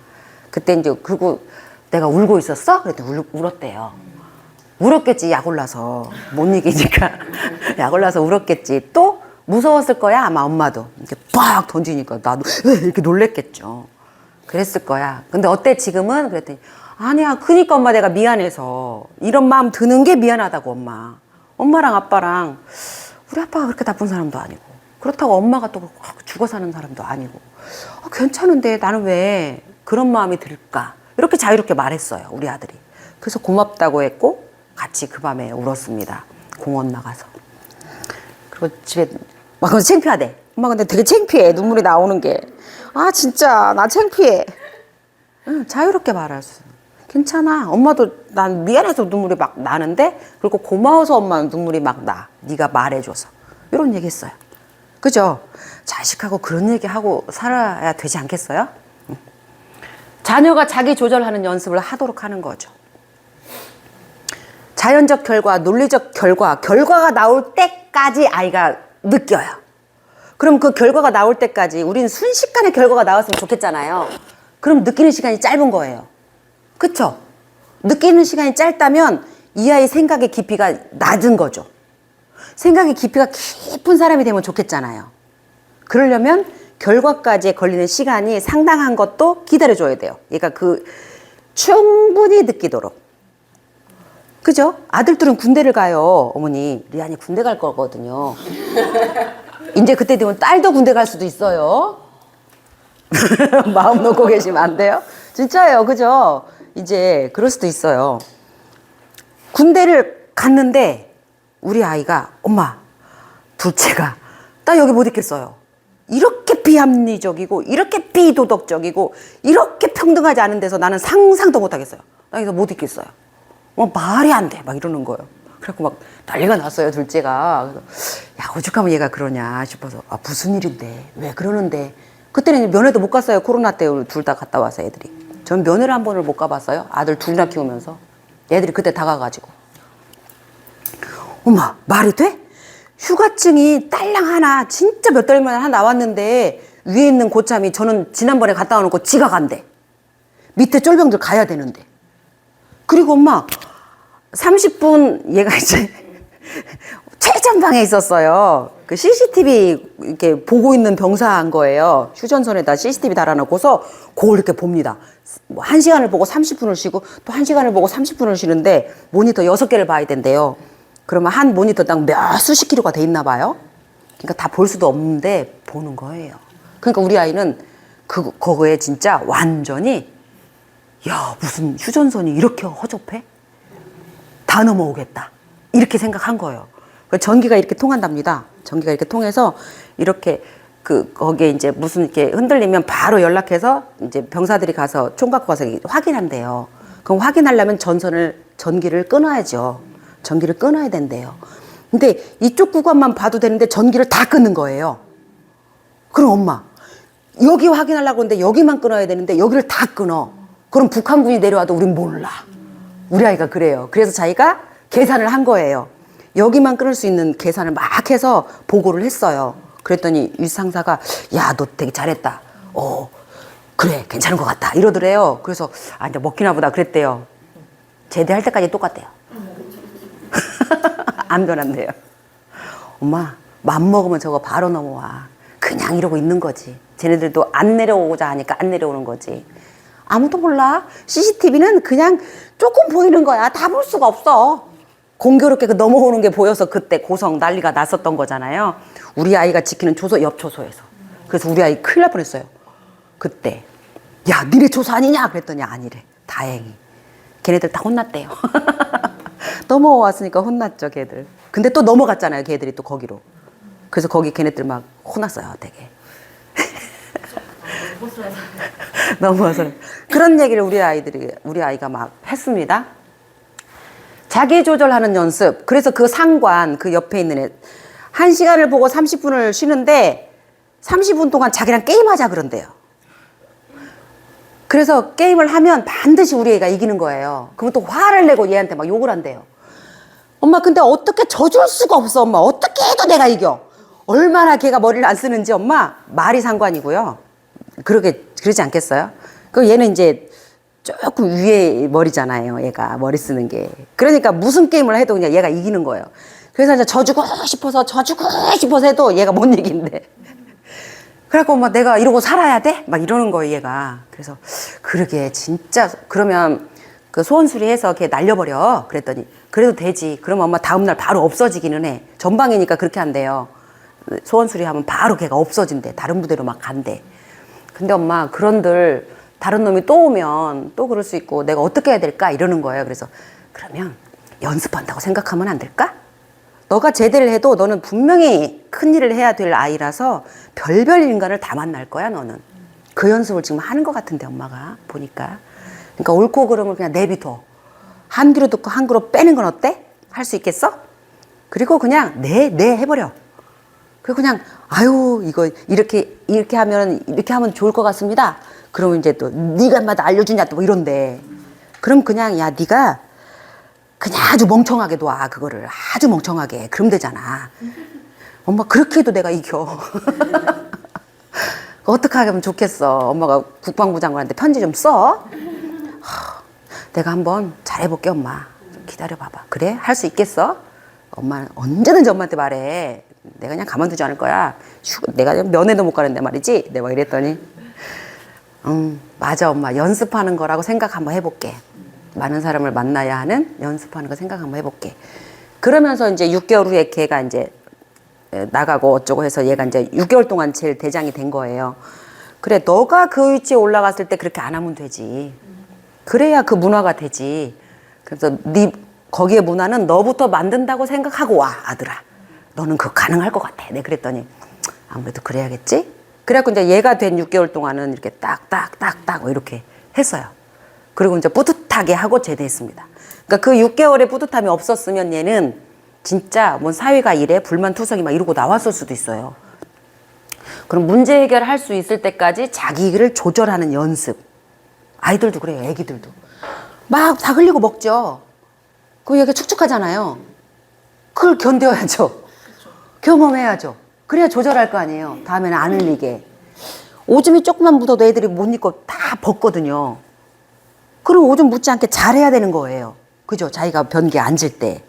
그때 이제 그리고 내가 울고 있었어? 그랬더니 울었대요. 울었겠지 약 올라서. 못 이기니까. 약 올라서 울었겠지. 또 무서웠을 거야 아마 엄마도. 이렇게 팍 던지니까 나도 이렇게 놀랬겠죠. 그랬을 거야. 근데 어때 지금은? 그랬더니 아니야 그니까 엄마 내가 미안해서 이런 마음 드는 게 미안하다고 엄마. 엄마랑 아빠랑 우리 아빠가 그렇게 나쁜 사람도 아니고 그렇다고 엄마가 또 죽어 사는 사람도 아니고 괜찮은데 나는 왜 그런 마음이 들까? 이렇게 자유롭게 말했어요 우리 아들이. 그래서 고맙다고 했고 같이 그 밤에 울었습니다. 공원 나가서. 그리고 집에 막 창피하대. 엄마 근데 되게 창피해. 눈물이 나오는 게. 아 진짜 나 창피해. 응, 자유롭게 말할 수. 괜찮아. 엄마도 난 미안해서 눈물이 막 나는데 그리고 고마워서 엄마는 눈물이 막 나. 네가 말해줘서. 이런 얘기 했어요. 그죠? 자식하고 그런 얘기하고 살아야 되지 않겠어요? 응. 자녀가 자기 조절하는 연습을 하도록 하는 거죠. 자연적 결과, 논리적 결과가 나올 때까지 아이가 느껴요. 그럼 그 결과가 나올 때까지 우리는 순식간에 결과가 나왔으면 좋겠잖아요. 그럼 느끼는 시간이 짧은 거예요. 그쵸? 느끼는 시간이 짧다면 이 아이 생각의 깊이가 낮은 거죠. 생각의 깊이가 깊은 사람이 되면 좋겠잖아요. 그러려면 결과까지 걸리는 시간이 상당한 것도 기다려줘야 돼요. 얘가 충분히 느끼도록. 그죠? 아들들은 군대를 가요. 어머니, 리안이 군대 갈 거거든요. 이제 그때 되면 딸도 군대 갈 수도 있어요. 마음 놓고 계시면 안 돼요? 진짜예요. 그죠? 이제 그럴 수도 있어요. 군대를 갔는데 우리 아이가 엄마, 둘째가 나 여기 못 있겠어요. 이렇게 비합리적이고 이렇게 비도덕적이고 이렇게 평등하지 않은 데서 나는 상상도 못 하겠어요. 나 여기서 못 있겠어요. 말이 안 돼. 막 이러는 거예요. 그래갖고 막 난리가 났어요, 둘째가. 그래서 야, 오죽하면 얘가 그러냐 싶어서 아, 무슨 일인데? 왜 그러는데? 그때는 면회도 못 갔어요. 코로나 때 둘 다 갔다 와서 애들이. 전 면회를 한 번을 못 가봤어요. 아들 둘이나 키우면서. 애들이 그때 다 가가지고. 엄마, 말이 돼? 휴가증이 딸랑 하나 진짜 몇 달 만에 하나 나왔는데 위에 있는 고참이 저는 지난번에 갔다 와놓고 지가 간대. 밑에 쫄병들 가야 되는데. 그리고 엄마 30분 얘가 이제 최전방에 있었어요. 그 CCTV 이렇게 보고 있는 병사인 거예요. 휴전선에다 CCTV 달아놓고서 그걸 이렇게 봅니다. 뭐 1시간을 보고 30분을 쉬고 또 1시간을 보고 30분을 쉬는데 모니터 6개를 봐야 된대요. 그러면 한 모니터당 몇 수십 킬로가 돼 있나 봐요. 그러니까 다 볼 수도 없는데 보는 거예요. 그러니까 우리 아이는 그거에 진짜 완전히 야, 무슨 휴전선이 이렇게 허접해? 다 넘어오겠다. 이렇게 생각한 거예요. 전기가 이렇게 통한답니다. 전기가 이렇게 통해서 이렇게 거기에 이제 무슨 이렇게 흔들리면 바로 연락해서 이제 병사들이 가서 총 갖고 가서 확인한대요. 그럼 확인하려면 전기를 끊어야죠. 전기를 끊어야 된대요. 근데 이쪽 구간만 봐도 되는데 전기를 다 끊는 거예요. 그럼 엄마, 여기 확인하려고 하는데 여기만 끊어야 되는데 여기를 다 끊어. 그럼 북한군이 내려와도 우린 몰라. 우리 아이가 그래요. 그래서 자기가 계산을 한 거예요. 여기만 끊을 수 있는 계산을 막 해서 보고를 했어요. 그랬더니 윗상사가 야, 너 되게 잘했다. 그래, 괜찮은 것 같다. 이러더래요. 그래서 아, 이제 먹히나 보다 그랬대요. 제대할 때까지 똑같대요. 안 변한대요. 엄마, 맘먹으면 저거 바로 넘어와. 그냥 이러고 있는 거지. 쟤네들도 안 내려오고자 하니까 안 내려오는 거지. 아무도 몰라. CCTV는 그냥 조금 보이는 거야. 다 볼 수가 없어. 공교롭게 그 넘어오는 게 보여서 그때 고성 난리가 났었던 거잖아요. 우리 아이가 지키는 초소, 옆 초소에서. 그래서 우리 아이 큰일 날 뻔했어요. 그때. 야, 니네 초소 아니냐? 그랬더니 아니래. 다행히. 걔네들 다 혼났대요. 넘어왔으니까 혼났죠, 걔들. 근데 또 넘어갔잖아요, 걔들이 또 거기로. 그래서 거기 걔네들 막 혼났어요, 되게. 넘어서 그런 얘기를 우리 아이가 막 했습니다. 자기 조절하는 연습. 그래서 그 상관, 그 옆에 있는 애 1시간을 보고 30분을 쉬는데 30분 동안 자기랑 게임하자 그런대요. 그래서 게임을 하면 반드시 우리 애가 이기는 거예요. 그러면 또 화를 내고 얘한테 막 욕을 한대요. 엄마, 근데 어떻게 져줄 수가 없어, 엄마. 어떻게 해도 내가 이겨. 얼마나 걔가 머리를 안 쓰는지 엄마, 말이 상관이고요. 그러지 않겠어요? 얘는 이제 조금 위에 머리잖아요. 얘가 머리 쓰는 게. 그러니까 무슨 게임을 해도 그냥 얘가 이기는 거예요. 그래서 이제 져주고 싶어서 해도 얘가 못 이긴대. 그래갖고 엄마, 내가 이러고 살아야 돼? 막 이러는 거예요, 얘가. 그래서 그러게 진짜 그러면 그 소원 수리해서 걔 날려버려. 그랬더니 그래도 되지. 그러면 엄마 다음날 바로 없어지기는 해. 전방이니까 그렇게 한대요. 소원 수리하면 바로 걔가 없어진대. 다른 부대로 막 간대. 근데 엄마, 그런들 다른 놈이 또 오면 또 그럴 수 있고 내가 어떻게 해야 될까? 이러는 거예요. 그래서 그러면 연습한다고 생각하면 안 될까? 너가 제대를 해도 너는 분명히 큰일을 해야 될 아이라서 별별 인간을 다 만날 거야 너는. 그 연습을 지금 하는 것 같은데 엄마가 보니까. 그러니까 옳고 그름을 그냥 내비둬. 한 귀로 듣고 한 귀로 빼는 건 어때? 할 수 있겠어? 그리고 그냥 네 해버려. 그리고 그냥 아유 이거 이렇게 하면 좋을 것 같습니다. 그러면 이제 또 네가 인마 나 알려주냐 또 뭐 이런데. 그럼 그냥 야 네가 그냥 아주 멍청하게 놔 그거를 아주 멍청하게 그럼 되잖아. 엄마 그렇게 해도 내가 이겨. 어떻게 하면 좋겠어. 엄마가 국방부 장관한테 편지 좀 써. 내가 한번 잘해볼게 엄마. 좀 기다려봐봐. 그래? 할 수 있겠어? 엄마는 언제든지 엄마한테 말해. 내가 그냥 가만두지 않을 거야. 내가 면회도 못 가는데 말이지. 내가 이랬더니 맞아 엄마 연습하는 거라고 생각 한번 해볼게. 많은 사람을 만나야 하는 연습하는 거 생각 한번 해볼게. 그러면서 이제 6개월 후에 걔가 이제 나가고 어쩌고 해서 얘가 이제 6개월 동안 제일 대장이 된 거예요. 그래 너가 그 위치에 올라갔을 때 그렇게 안 하면 되지. 그래야 그 문화가 되지. 그래서 네 거기에 문화는 너부터 만든다고 생각하고 와 아들아. 너는 그거 가능할 것 같아. 내가 그랬더니 아무래도 그래야겠지. 그래갖고 이제 얘가 된 6개월 동안은 이렇게 딱딱딱딱 이렇게 했어요. 그리고 이제 뿌듯하게 하고 제대했습니다. 그러니까 그 6개월의 뿌듯함이 없었으면 얘는 진짜 뭐 사회가 이래 불만투성이 막 이러고 나왔을 수도 있어요. 그럼 문제 해결할 수 있을 때까지 자기를 조절하는 연습. 아이들도 그래요. 애기들도 막 다 흘리고 먹죠. 그럼 얘가 축축하잖아요. 그걸 견뎌야죠. 경험해야죠. 그래야 조절할 거 아니에요. 다음에는 안 흘리게. 오줌이 조금만 묻어도 애들이 못 입고 다 벗거든요. 그럼 오줌 묻지 않게 잘해야 되는 거예요. 그죠? 자기가 변기에 앉을 때.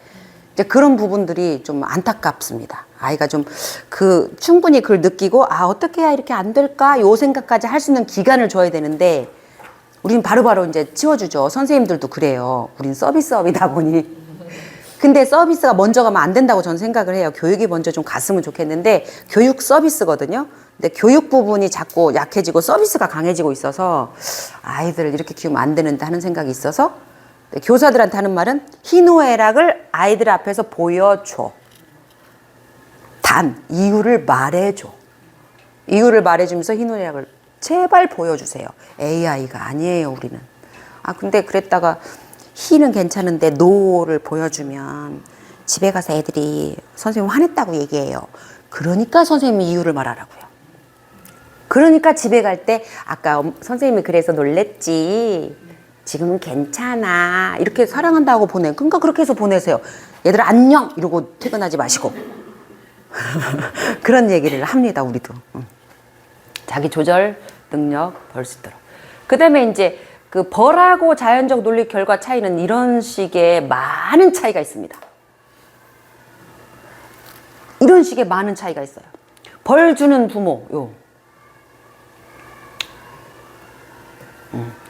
이제 그런 부분들이 좀 안타깝습니다. 아이가 좀 충분히 그걸 느끼고, 어떻게 해야 이렇게 안 될까? 요 생각까지 할 수 있는 기간을 줘야 되는데, 우린 바로바로 이제 치워주죠. 선생님들도 그래요. 우린 서비스업이다 보니. 근데 서비스가 먼저 가면 안 된다고 저는 생각을 해요. 교육이 먼저 좀 갔으면 좋겠는데, 교육 서비스거든요. 근데 교육 부분이 자꾸 약해지고 서비스가 강해지고 있어서 아이들을 이렇게 키우면 안 되는데 하는 생각이 있어서 교사들한테 하는 말은 희노애락을 아이들 앞에서 보여줘. 단 이유를 말해줘. 이유를 말해주면서 희노애락을 제발 보여주세요. AI가 아니에요 우리는. 근데 그랬다가 희는 괜찮은데 노를 보여주면 집에 가서 애들이 선생님 화냈다고 얘기해요. 그러니까 선생님이 이유를 말하라고요. 그러니까 집에 갈 때 아까 선생님이 그래서 놀랬지. 지금은 괜찮아. 이렇게 사랑한다고 보내. 그러니까 그렇게 해서 보내세요. 얘들아 안녕 이러고 퇴근하지 마시고. 그런 얘기를 합니다. 우리도. 자기 조절 능력 벌 수 있도록. 그 다음에 이제 그 벌하고 자연적 논리 결과 차이는 이런 식의 많은 차이가 있습니다. 이런 식의 많은 차이가 있어요. 벌 주는 부모,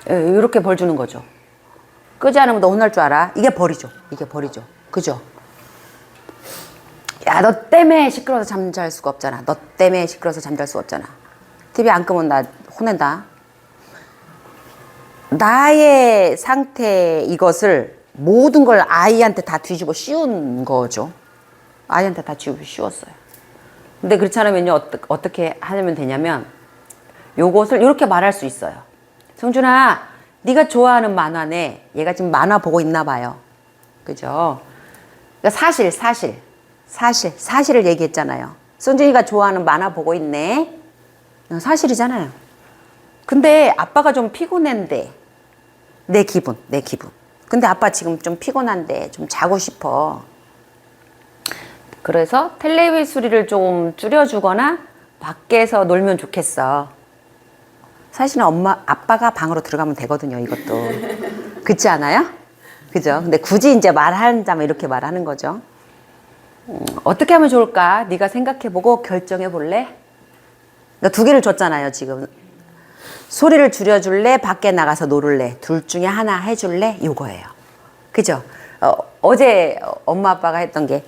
이렇게 벌 주는 거죠. 끄지 않으면 너 혼날 줄 알아. 이게 벌이죠. 이게 벌이죠. 그죠? 야, 너 때문에 시끄러워서 잠잘 수가 없잖아. 너 때문에 시끄러워서 잠잘 수가 없잖아. TV 안 끄면 나 혼낸다. 나의 상태 이것을 모든 걸 아이한테 다 뒤집어 씌운 거죠. 아이한테 다 뒤집어 씌웠어요. 근데 그렇지 않으면요, 어떻게 하면 되냐면 요것을 이렇게 말할 수 있어요. 성준아, 네가 좋아하는 만화네. 얘가 지금 만화 보고 있나 봐요. 그죠? 그러니까 사실을 얘기했잖아요. 성준이가 좋아하는 만화 보고 있네. 사실이잖아요. 근데 아빠가 좀 피곤한데 내 기분. 근데 아빠 지금 좀 피곤한데 좀 자고 싶어. 그래서 텔레비 소리를 좀 줄여주거나 밖에서 놀면 좋겠어. 사실은 아빠가 방으로 들어가면 되거든요, 이것도. 그렇지 않아요? 그죠? 근데 굳이 이제 말한다면 이렇게 말하는 거죠. 어떻게 하면 좋을까? 네가 생각해보고 결정해볼래? 그러니까 두 개를 줬잖아요, 지금. 소리를 줄여줄래? 밖에 나가서 놀을래? 둘 중에 하나 해줄래? 요거예요. 그죠? 어제 엄마 아빠가 했던 게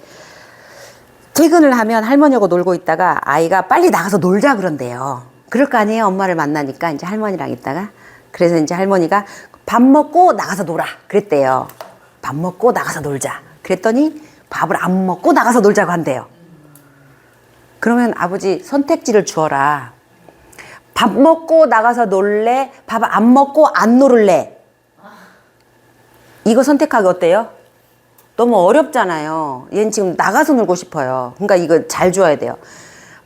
퇴근을 하면 할머니하고 놀고 있다가 아이가 빨리 나가서 놀자 그런대요. 그럴 거 아니에요? 엄마를 만나니까 이제 할머니랑 있다가. 그래서 이제 할머니가 밥 먹고 나가서 놀아. 그랬대요. 밥 먹고 나가서 놀자. 그랬더니 밥을 안 먹고 나가서 놀자고 한대요. 그러면 아버지 선택지를 주어라. 밥 먹고 나가서 놀래? 밥 안 먹고 안 놀을래? 이거 선택하기 어때요? 너무 어렵잖아요. 얘는 지금 나가서 놀고 싶어요. 그러니까 이거 잘 줘야 돼요.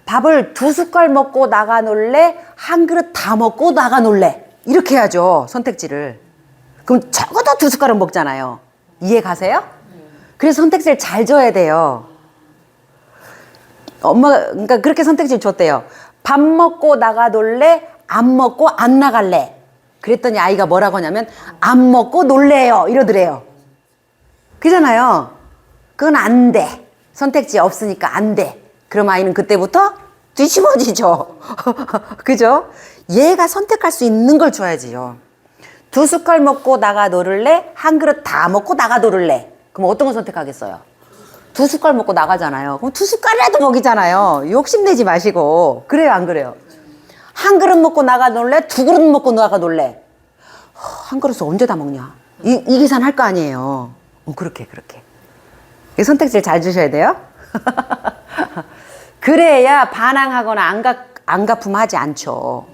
밥을 2숟갈 먹고 나가 놀래? 한 그릇 다 먹고 나가 놀래? 이렇게 해야죠, 선택지를. 그럼 적어도 2숟갈은 먹잖아요. 이해 가세요? 그래서 선택지를 잘 줘야 돼요. 엄마가, 그러니까 그렇게 선택지를 줬대요. 밥 먹고 나가 놀래? 안 먹고 안 나갈래? 그랬더니 아이가 뭐라고 하냐면, 안 먹고 놀래요. 이러더래요. 그잖아요. 그건 안 돼. 선택지 없으니까 안 돼. 그럼 아이는 그때부터 뒤집어지죠. 그죠? 얘가 선택할 수 있는 걸 줘야지요. 2숟갈 먹고 나가 놀을래? 한 그릇 다 먹고 나가 놀을래? 그럼 어떤 걸 선택하겠어요? 2숟갈 먹고 나가잖아요. 그럼 2숟갈이라도 먹이잖아요. 욕심내지 마시고. 그래요, 안 그래요? 한 그릇 먹고 나가 놀래? 2그릇 먹고 나가 놀래? 한 그릇을 언제 다 먹냐? 이 계산 할 거 아니에요. 그렇게. 선택지를 잘 주셔야 돼요. 그래야 반항하거나 안가품하지 않죠.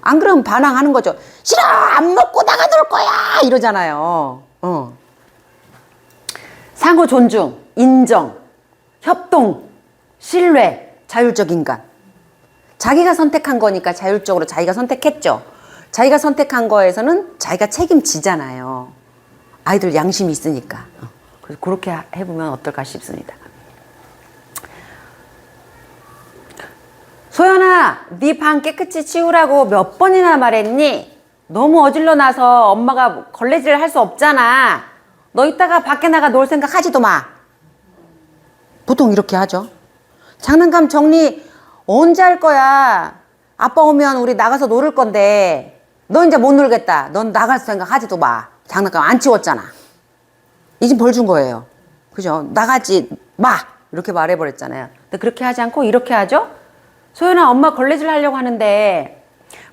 안 그러면 반항하는 거죠. 싫어! 안 먹고 나가 놀 거야! 이러잖아요. 상호 존중, 인정, 협동, 신뢰, 자율적 인간. 자기가 선택한 거니까 자율적으로 자기가 선택했죠. 자기가 선택한 거에서는 자기가 책임지잖아요. 아이들 양심이 있으니까. 그래서 그렇게 해보면 어떨까 싶습니다. 소연아, 네 방 깨끗이 치우라고 몇 번이나 말했니? 너무 어질러 놔서 엄마가 걸레질을 할 수 없잖아. 너 이따가 밖에 나가 놀 생각 하지도 마. 보통 이렇게 하죠. 장난감 정리 언제 할 거야? 아빠 오면 우리 나가서 놀을 건데 너 이제 못 놀겠다. 넌 나갈 생각 하지도 마. 장난감 안 치웠잖아. 이제 벌 준 거예요. 그죠? 나가지 마. 이렇게 말해버렸잖아요. 근데 그렇게 하지 않고 이렇게 하죠. 소연아, 엄마 걸레질 하려고 하는데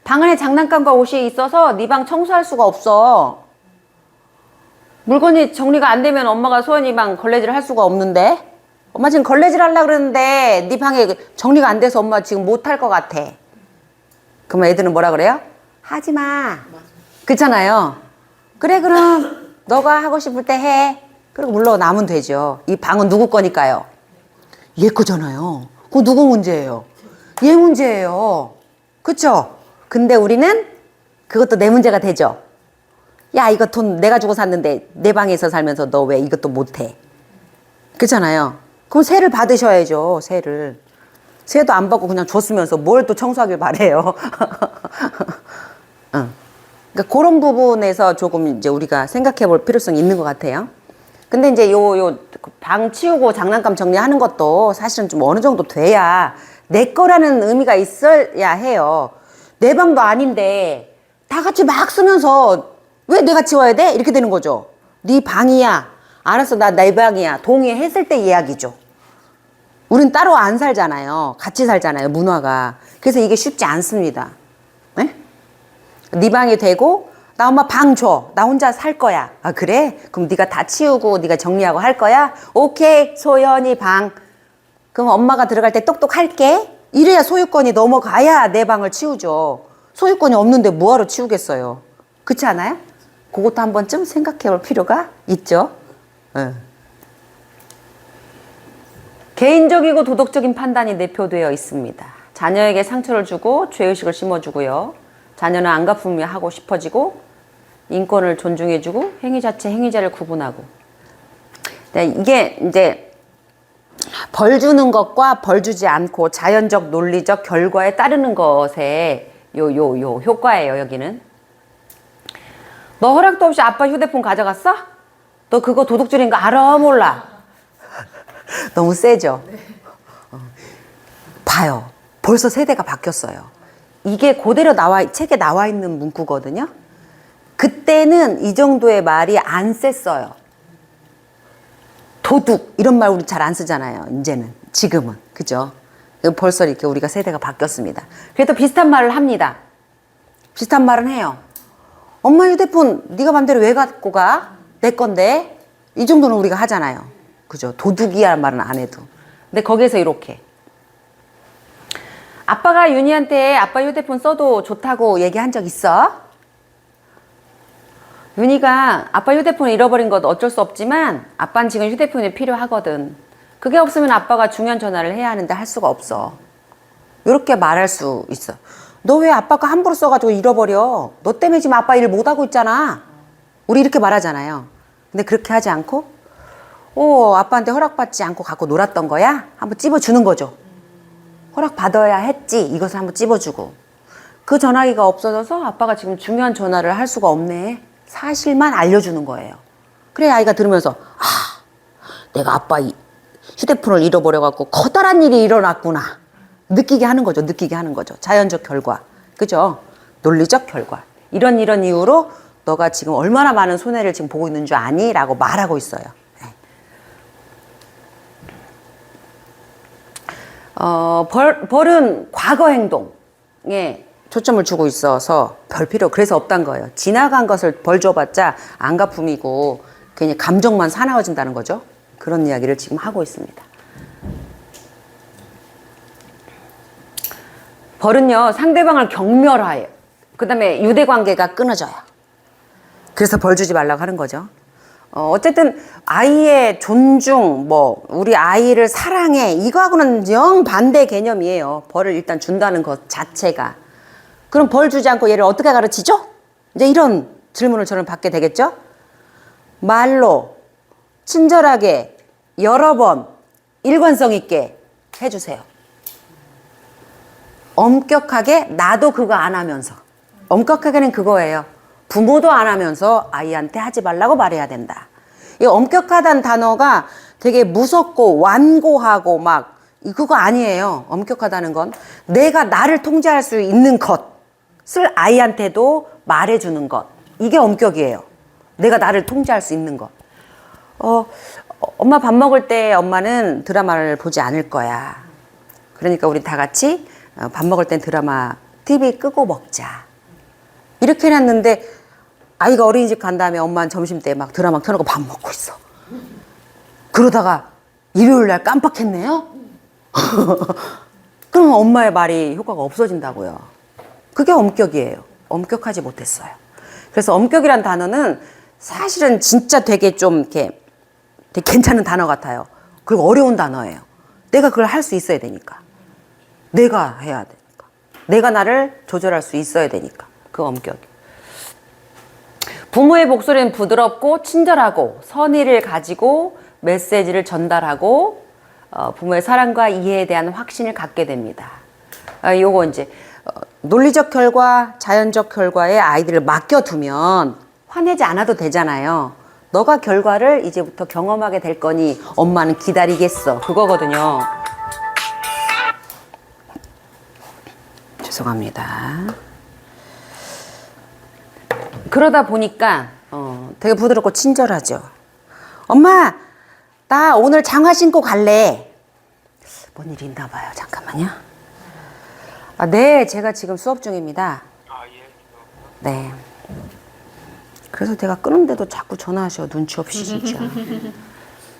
방 안에 장난감과 옷이 있어서 네 방 청소할 수가 없어. 물건이 정리가 안 되면 엄마가 소연이 방 걸레질 할 수가 없는데 엄마 지금 걸레질 하려고 그러는데 네 방에 정리가 안 돼서 엄마 지금 못 할 것 같아. 그러면 애들은 뭐라 그래요? 하지 마. 그렇잖아요. 그래 그럼 너가 하고 싶을 때 해. 그리고 물러나면 되죠. 이 방은 누구 거니까요? 얘 거잖아요. 그거 누구 문제예요? 얘 문제예요. 그쵸? 근데 우리는 그것도 내 문제가 되죠. 야, 이거 돈 내가 주고 샀는데 내 방에서 살면서 너 왜 이것도 못해? 그렇잖아요. 그럼 세를 받으셔야죠. 세를. 세도 안 받고 그냥 줬으면서 뭘 또 청소하길 바래요. 그러니까 그런 부분에서 조금 이제 우리가 생각해 볼 필요성이 있는 것 같아요. 근데 이제 방 치우고 장난감 정리하는 것도 사실은 좀 어느 정도 돼야 내 거라는 의미가 있어야 해요. 내 방도 아닌데 다 같이 막 쓰면서 왜 내가 치워야 돼? 이렇게 되는 거죠. 네 방이야. 알았어, 나 내 방이야. 동의했을 때 이야기죠. 우린 따로 안 살잖아요. 같이 살잖아요, 문화가. 그래서 이게 쉽지 않습니다. 네? 네 방이 되고 나 엄마 방 줘. 나 혼자 살 거야. 아 그래? 그럼 네가 다 치우고 네가 정리하고 할 거야? 오케이, 소연이 방. 그럼 엄마가 들어갈 때 똑똑 할게. 이래야 소유권이 넘어가야 내 방을 치우죠. 소유권이 없는데 뭐하러 치우겠어요. 그렇지 않아요? 그것도 한 번쯤 생각해 볼 필요가 있죠. 개인적이고 도덕적인 판단이 내포되어 있습니다. 자녀에게 상처를 주고 죄의식을 심어주고요. 자녀는 안갚음이 하고 싶어지고 인권을 존중해주고 행위 자체 행위자를 구분하고. 네, 이게 이제 벌 주는 것과 벌 주지 않고 자연적 논리적 결과에 따르는 것의 요 효과예요. 여기는 너 허락도 없이 아빠 휴대폰 가져갔어? 너 그거 도둑질인 거 알아 몰라? 너무 세죠? 봐요. 벌써 세대가 바뀌었어요. 이게 그대로 책에 나와 있는 문구거든요. 그때는 이 정도의 말이 안 셌어요. 도둑 이런 말 우리 잘 안 쓰잖아요. 이제는 지금은 그죠? 벌써 이렇게 우리가 세대가 바뀌었습니다. 그래도 비슷한 말을 합니다. 비슷한 말은 해요. 엄마 휴대폰 네가 맘대로 왜 갖고 가? 내 건데. 이 정도는 우리가 하잖아요. 그죠? 도둑이란 말은 안 해도. 근데 거기에서 이렇게 아빠가 윤희한테 아빠 휴대폰 써도 좋다고 얘기한 적 있어? 윤희가 아빠 휴대폰 잃어버린 것 어쩔 수 없지만 아빠는 지금 휴대폰이 필요하거든. 그게 없으면 아빠가 중요한 전화를 해야 하는데 할 수가 없어. 이렇게 말할 수 있어. 너 왜 아빠가 함부로 써가지고 잃어버려? 너 때문에 지금 아빠 일 못하고 있잖아. 우리 이렇게 말하잖아요. 근데 그렇게 하지 않고 아빠한테 허락받지 않고 갖고 놀았던 거야? 한번 찝어주는 거죠. 허락받아야 했지. 이것을 한번 찝어주고. 그 전화기가 없어져서 아빠가 지금 중요한 전화를 할 수가 없네. 사실만 알려주는 거예요. 그래 아이가 들으면서 내가 아빠 휴대폰을 잃어버려갖고 커다란 일이 일어났구나. 느끼게 하는 거죠. 느끼게 하는 거죠. 자연적 결과. 그죠? 논리적 결과. 이런 이유로 너가 지금 얼마나 많은 손해를 지금 보고 있는 줄 아니? 라고 말하고 있어요. 벌은 과거 행동에 초점을 주고 있어서 별 필요 그래서 없단 거예요. 지나간 것을 벌 줘봤자 안 갚음이고 괜히 감정만 사나워진다는 거죠. 그런 이야기를 지금 하고 있습니다. 벌은요 상대방을 경멸하여요. 그 다음에 유대관계가 끊어져요. 그래서 벌 주지 말라고 하는 거죠. 어쨌든 아이의 존중, 우리 아이를 사랑해 이거하고는 영 반대 개념이에요. 벌을 일단 준다는 것 자체가. 그럼 벌 주지 않고 얘를 어떻게 가르치죠? 이제 이런 질문을 저는 받게 되겠죠? 말로 친절하게 여러 번 일관성 있게 해주세요. 엄격하게 나도 그거 안 하면서. 엄격하게는 그거예요. 부모도 안 하면서 아이한테 하지 말라고 말해야 된다. 이 엄격하다는 단어가 되게 무섭고 완고하고 그거 아니에요. 엄격하다는 건 내가 나를 통제할 수 있는 것을 아이한테도 말해주는 것. 이게 엄격이에요. 내가 나를 통제할 수 있는 것. 엄마 밥 먹을 때 엄마는 드라마를 보지 않을 거야. 그러니까 우리 다 같이 밥 먹을 땐 드라마 TV 끄고 먹자. 이렇게 해놨는데 아이가 어린이집 간 다음에 엄마는 점심때 막 드라마 켜놓고 밥 먹고 있어. 그러다가 일요일날 깜빡했네요? 그러면 엄마의 말이 효과가 없어진다고요. 그게 엄격이에요. 엄격하지 못했어요. 그래서 엄격이란 단어는 사실은 진짜 되게 좀 이렇게 되게 괜찮은 단어 같아요. 그리고 어려운 단어예요. 내가 그걸 할 수 있어야 되니까. 내가 해야 되니까. 내가 나를 조절할 수 있어야 되니까. 그 엄격이. 부모의 목소리는 부드럽고 친절하고 선의를 가지고 메시지를 전달하고 부모의 사랑과 이해에 대한 확신을 갖게 됩니다. 요거 이제 논리적 결과, 자연적 결과에 아이들을 맡겨두면 화내지 않아도 되잖아요. 너가 결과를 이제부터 경험하게 될 거니 엄마는 기다리겠어. 그거거든요. 죄송합니다. 그러다 보니까 되게 부드럽고 친절하죠. 엄마, 나 오늘 장화 신고 갈래. 뭔 일이 있나 봐요. 잠깐만요. 네, 제가 지금 수업 중입니다. 네. 그래서 제가 끊는데도 자꾸 전화하셔. 눈치 없이 진짜.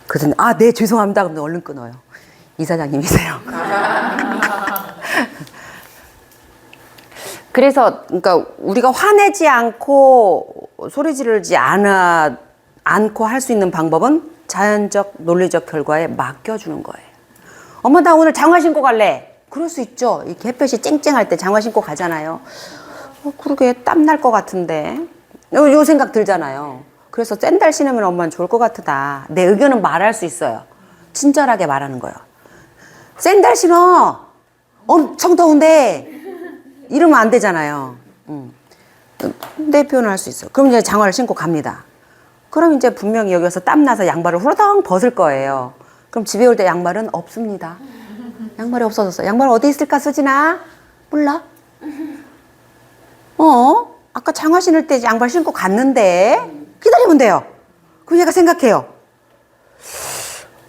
그래서 네, 죄송합니다. 그럼 얼른 끊어요. 이사장님이세요. 그래서 그러니까 우리가 화내지 않고 소리 지르지 않고 할 수 있는 방법은 자연적 논리적 결과에 맡겨주는 거예요. 엄마 나 오늘 장화 신고 갈래. 그럴 수 있죠. 이 햇볕이 쨍쨍할 때 장화 신고 가잖아요. 그러게 땀 날 것 같은데 요 생각 들잖아요. 그래서 샌들 신으면 엄마는 좋을 것 같다. 내 의견은 말할 수 있어요. 친절하게 말하는 거예요. 샌들 신어. 엄청 더운데. 이러면 안 되잖아요. 내 표현을 할 수 있어요. 그럼 이제 장화를 신고 갑니다. 그럼 이제 분명히 여기서 땀나서 양말을 후러덩 벗을 거예요. 그럼 집에 올 때 양말은 없습니다. 양말이 없어졌어. 양말 어디 있을까, 수진아? 몰라? 아까 장화 신을 때 양말 신고 갔는데 기다리면 돼요. 그럼 얘가 생각해요.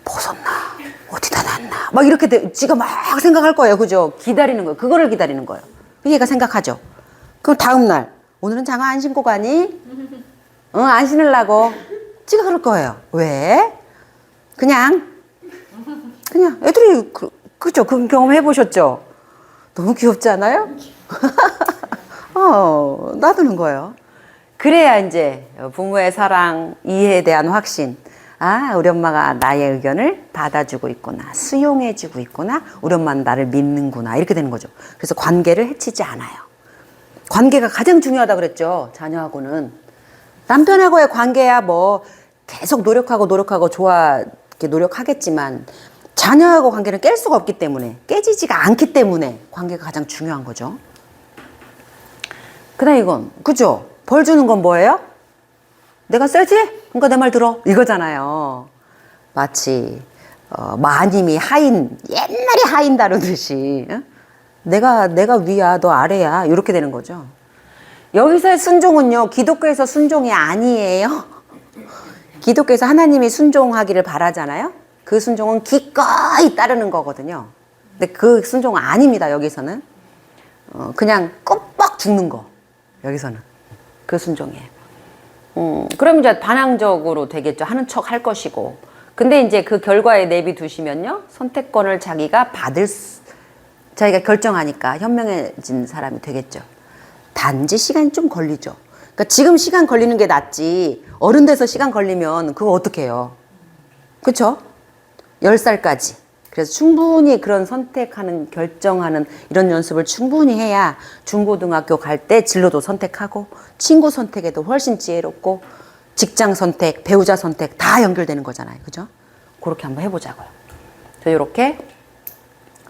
벗었나? 어디다 놨나? 막 이렇게 지가 막 생각할 거예요. 그죠? 기다리는 거예요. 그거를 기다리는 거예요. 얘가 생각하죠. 그럼 다음날 오늘은 장화 안 신고 가니? 안 신으려고. 지가 그럴 거예요. 왜? 그냥 애들이 그죠? 그 경험 해보셨죠? 너무 귀엽지 않아요? 놔두는 거예요. 그래야 이제 부모의 사랑, 이해에 대한 확신. 아, 우리 엄마가 나의 의견을 받아주고 있구나. 수용해주고 있구나. 우리 엄마는 나를 믿는구나. 이렇게 되는 거죠. 그래서 관계를 해치지 않아요. 관계가 가장 중요하다고 그랬죠. 자녀하고는. 남편하고의 관계야 뭐 계속 노력하고 이렇게 노력하겠지만 자녀하고 관계는 깰 수가 없기 때문에, 깨지지가 않기 때문에 관계가 가장 중요한 거죠. 그 다음 이건, 그죠? 벌 주는 건 뭐예요? 내가 세지? 그러니까 내 말 들어. 이거잖아요. 마치, 마님이 하인, 옛날에 하인 다루듯이, 내가 위야, 너 아래야. 이렇게 되는 거죠. 여기서의 순종은요, 기독교에서 순종이 아니에요. 기독교에서 하나님이 순종하기를 바라잖아요. 그 순종은 기꺼이 따르는 거거든요. 근데 그 순종은 아닙니다, 여기서는. 그냥 껌뻑 죽는 거. 여기서는. 그 순종이에요. 그럼 이제 반항적으로 되겠죠. 하는 척 할 것이고. 근데 이제 그 결과에 내비두시면요. 선택권을 자기가 자기가 결정하니까 현명해진 사람이 되겠죠. 단지 시간이 좀 걸리죠. 그러니까 지금 시간 걸리는 게 낫지. 어른 돼서 시간 걸리면 그거 어떻게 해요? 그쵸? 10살까지. 그래서 충분히 그런 선택하는, 결정하는 이런 연습을 충분히 해야 중고등학교 갈 때 진로도 선택하고 친구 선택에도 훨씬 지혜롭고 직장 선택, 배우자 선택 다 연결되는 거잖아요. 그죠? 그렇게 한번 해보자고요. 저 이렇게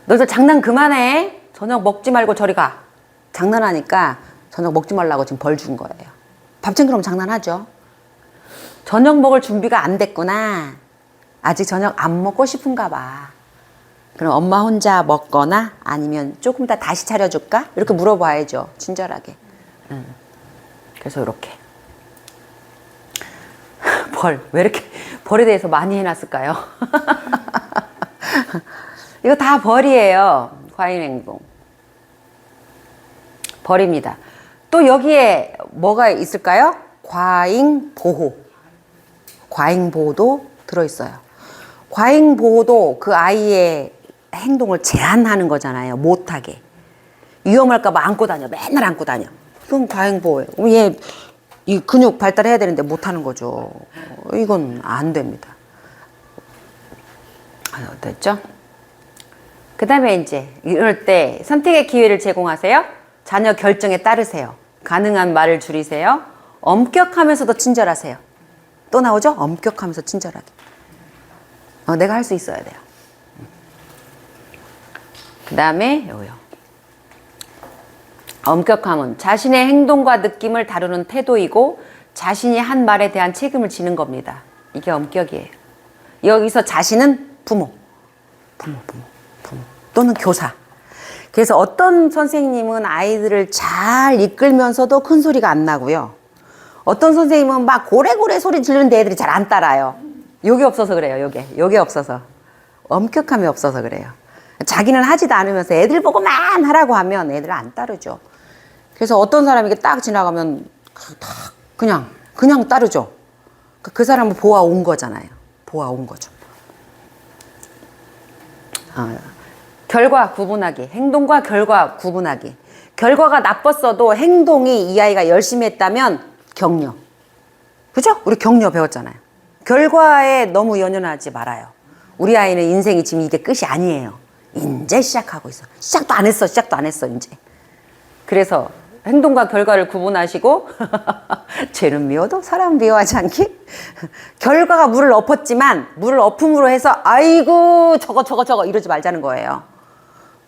너희들 장난 그만해. 저녁 먹지 말고 저리 가. 장난하니까 저녁 먹지 말라고 지금 벌 준 거예요. 밥 챙기면 장난하죠. 저녁 먹을 준비가 안 됐구나. 아직 저녁 안 먹고 싶은가 봐. 그럼 엄마 혼자 먹거나 아니면 조금 이따 다시 차려줄까? 이렇게 물어봐야죠. 친절하게. 그래서 이렇게. 왜 이렇게 벌에 대해서 많이 해놨을까요? 이거 다 벌이에요. 과잉행동. 벌입니다. 또 여기에 뭐가 있을까요? 과잉보호. 과잉보호도 들어있어요. 과잉보호도 그 아이의 행동을 제한하는 거잖아요. 못하게. 위험할까봐 안고 다녀. 맨날 안고 다녀. 그건 과잉보호예요. 얘 이 근육 발달해야 되는데 못하는 거죠. 이건 안 됩니다. 됐죠? 그 다음에 이제 이럴 때 선택의 기회를 제공하세요. 자녀 결정에 따르세요. 가능한 말을 줄이세요. 엄격하면서도 친절하세요. 또 나오죠? 엄격하면서 친절하게. 내가 할 수 있어야 돼요. 그 다음에 요요. 엄격함은 자신의 행동과 느낌을 다루는 태도이고 자신이 한 말에 대한 책임을 지는 겁니다. 이게 엄격이에요. 여기서 자신은 부모 또는 교사. 그래서 어떤 선생님은 아이들을 잘 이끌면서도 큰 소리가 안 나고요. 어떤 선생님은 막 고래고래 소리 지르는데 애들이 잘 안 따라요. 요게 없어서 그래요. 요게 없어서. 엄격함이 없어서 그래요. 자기는 하지도 않으면서 애들 보고만 하라고 하면 애들 안 따르죠. 그래서 어떤 사람이 딱 지나가면 그냥 따르죠. 그 사람은 보아온 거잖아요. 보아온 거죠. 결과 구분하기. 행동과 결과 구분하기. 결과가 나빴어도 행동이 이 아이가 열심히 했다면 격려. 그죠? 우리 격려 배웠잖아요. 결과에 너무 연연하지 말아요. 우리 아이는 인생이 지금 이게 끝이 아니에요. 이제 시작하고 있어. 시작도 안 했어 이제. 그래서 행동과 결과를 구분하시고 죄는 미워도 사람 미워하지 않기. 결과가 물을 엎었지만 물을 엎음으로 해서 아이고 저거 이러지 말자는 거예요.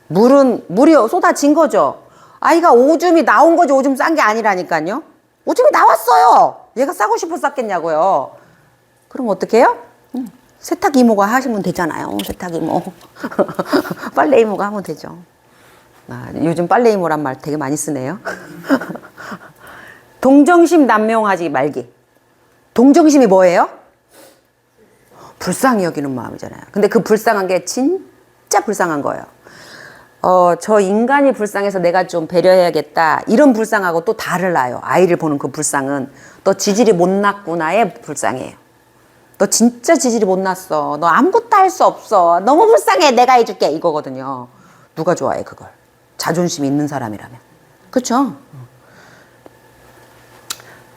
물이 쏟아진 거죠. 아이가 오줌이 나온 거지 오줌 싼 게 아니라니까요. 오줌이 나왔어요. 얘가 싸고 싶어 쌌겠냐고요. 그럼 어떻게 해요? 세탁 이모가 하시면 되잖아요. 세탁 이모. 빨래 이모가 하면 되죠. 요즘 빨래 이모란 말 되게 많이 쓰네요. 동정심 남용하지 말기. 동정심이 뭐예요? 불쌍히 여기는 마음이잖아요. 근데 그 불쌍한 게 진짜 불쌍한 거예요. 저 인간이 불쌍해서 내가 좀 배려해야겠다. 이런 불쌍하고 또 달라요. 아이를 보는 그 불쌍은. 너 지질이 못 났구나의 불쌍해요. 너 진짜 지질이 못 났어. 너 아무것도 할 수 없어. 너무 불쌍해. 내가 해줄게. 이거거든요. 누가 좋아해 그걸? 자존심이 있는 사람이라면. 그쵸?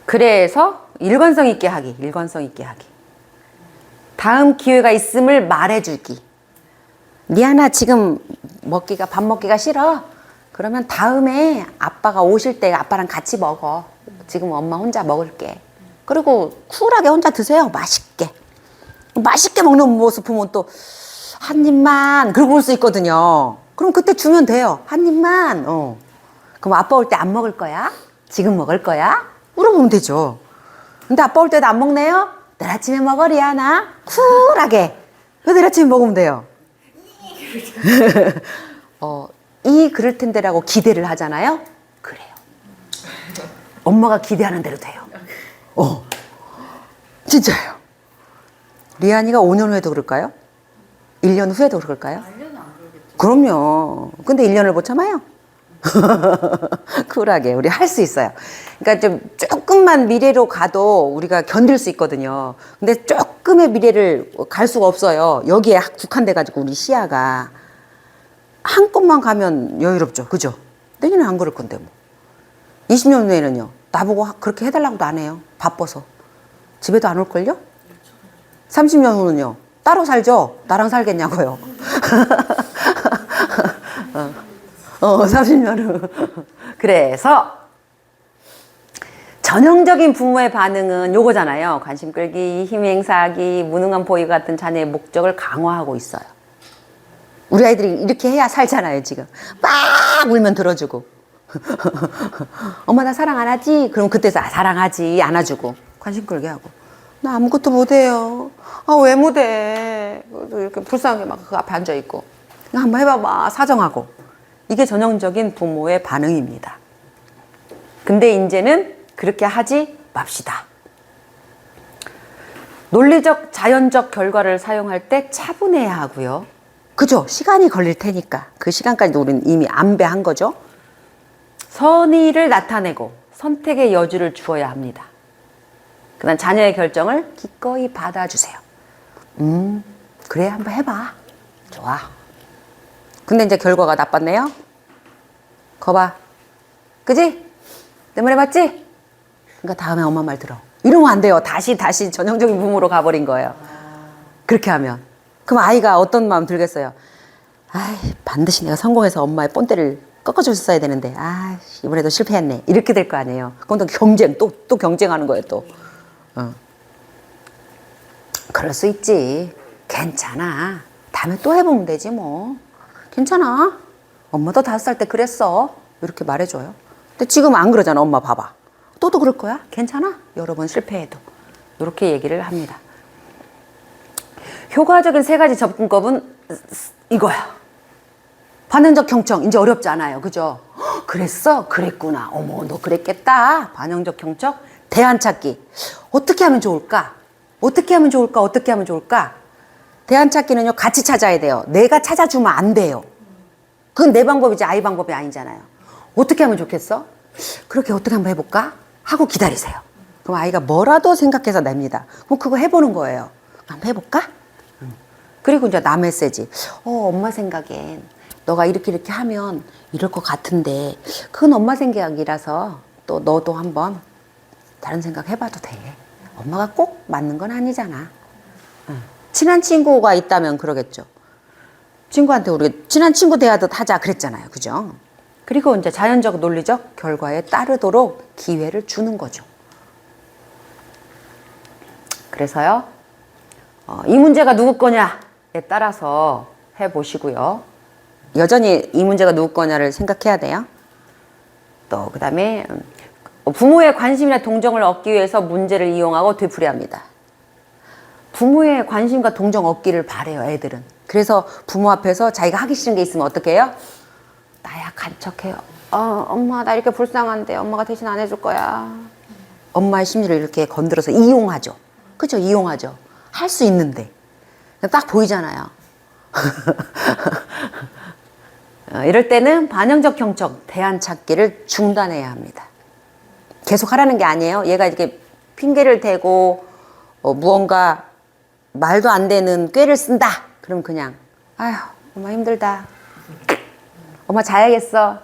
그래서 일관성 있게 하기, 일관성 있게 하기. 다음 기회가 있음을 말해주기. 리안아, 지금 밥 먹기가 싫어? 그러면 다음에 아빠가 오실 때 아빠랑 같이 먹어. 지금 엄마 혼자 먹을게. 그리고 쿨하게 혼자 드세요. 맛있게. 맛있게 먹는 모습 보면 또 한 입만 그러고 올 수 있거든요. 그럼 그때 주면 돼요. 한 입만. 그럼 아빠 올 때 안 먹을 거야? 지금 먹을 거야? 물어보면 되죠. 근데 아빠 올 때도 안 먹네요? 내일 아침에 먹어, 리안아. 쿨하게. 내일 아침에 먹으면 돼요. 그럴 텐데라고 기대를 하잖아요. 그래요. 엄마가 기대하는 대로 돼요. 진짜예요. 리안이가 5년 후에도 그럴까요? 1년 후에도 그럴까요? 1년은 안 그러겠죠. 그럼요. 근데 1년을 못 참아요. 쿨하게 우리 할 수 있어요. 그러니까 좀 조금만 미래로 가도 우리가 견딜 수 있거든요. 근데 조금의 미래를 갈 수가 없어요. 여기에 국한돼 가지고 우리 시야가 한 곳만 가면 여유롭죠. 그죠? 내년에 안 그럴 건데 뭐. 20년 후에는요. 나보고 그렇게 해달라고도 안 해요. 바빠서. 집에도 안 올걸요? 30년 후는요. 따로 살죠? 나랑 살겠냐고요. 30년 후. 그래서 전형적인 부모의 반응은 요거잖아요. 관심 끌기, 힘 행사하기, 무능한 보이 같은 자녀의 목적을 강화하고 있어요. 우리 아이들이 이렇게 해야 살잖아요, 지금. 막 울면 들어주고. 엄마 나 사랑 안 하지? 그럼 그때서 사랑하지, 안아주고. 관심 끌게 하고. 나 아무것도 못해요. 왜 못해? 이렇게 불쌍하게 막 그 앞에 앉아있고. 한번 해봐봐. 사정하고. 이게 전형적인 부모의 반응입니다. 근데 이제는 그렇게 하지 맙시다. 논리적, 자연적 결과를 사용할 때 차분해야 하고요. 그죠? 시간이 걸릴 테니까. 그 시간까지도 우리는 이미 안배한 거죠. 선의를 나타내고 선택의 여지를 주어야 합니다. 그 다음 자녀의 결정을 기꺼이 받아주세요. 그래, 한번 해봐. 좋아. 근데 이제 결과가 나빴네요? 거봐. 그지? 내 말 해봤지? 그러니까 다음에 엄마 말 들어. 이러면 안 돼요. 다시 전형적인 부모로 가버린 거예요. 그렇게 하면. 그럼 아이가 어떤 마음 들겠어요? 반드시 내가 성공해서 엄마의 본때를 꺾어줬어야 되는데, 이번에도 실패했네. 이렇게 될 거 아니에요. 그럼 또 경쟁, 또 경쟁하는 거예요, 또. 그럴 수 있지. 괜찮아. 다음에 또 해보면 되지, 뭐. 괜찮아. 엄마도 5살 때 그랬어. 이렇게 말해줘요. 근데 지금 안 그러잖아, 엄마 봐봐. 또 그럴 거야? 괜찮아. 여러 번 실패해도. 이렇게 얘기를 합니다. 효과적인 3가지 접근법은 이거야. 반응적 경청, 이제 어렵지 않아요. 그죠? 그랬어? 그랬구나. 어머, 너 그랬겠다. 반응적 경청, 대안 찾기. 어떻게 하면 좋을까? 어떻게 하면 좋을까? 어떻게 하면 좋을까? 대안 찾기는요, 같이 찾아야 돼요. 내가 찾아주면 안 돼요. 그건 내 방법이지 아이 방법이 아니잖아요. 어떻게 하면 좋겠어? 그렇게 어떻게 한번 해볼까? 하고 기다리세요. 그럼 아이가 뭐라도 생각해서 냅니다. 그럼 그거 해보는 거예요. 한번 해볼까? 그리고 이제 나 메시지. 엄마 생각엔 너가 이렇게 하면 이럴 것 같은데 그건 엄마 생각이라서 또 너도 한번 다른 생각 해봐도 돼. 엄마가 꼭 맞는 건 아니잖아. 친한 친구가 있다면 그러겠죠. 친구한테 우리 친한 친구 대화도 하자 그랬잖아요. 그죠? 그리고 이제 자연적 논리적 결과에 따르도록 기회를 주는 거죠. 그래서요, 이 문제가 누구 거냐에 따라서 해보시고요. 여전히 이 문제가 누구 거냐를 생각해야 돼요. 또 그 다음에 부모의 관심이나 동정을 얻기 위해서 문제를 이용하고 되풀이합니다. 부모의 관심과 동정 얻기를 바래요, 애들은. 그래서 부모 앞에서 자기가 하기 싫은 게 있으면 어떻게 해요? 나 약한 척해요. 엄마 나 이렇게 불쌍한데 엄마가 대신 안 해줄 거야. 엄마의 심리를 이렇게 건드려서 이용하죠. 그죠? 이용하죠. 할 수 있는데. 딱 보이잖아요. 이럴 때는 반영적 경청, 대안 찾기를 중단해야 합니다. 계속 하라는 게 아니에요. 얘가 이렇게 핑계를 대고 무언가 말도 안 되는 꾀를 쓴다. 그럼 그냥 아휴 엄마 힘들다. 엄마 자야겠어.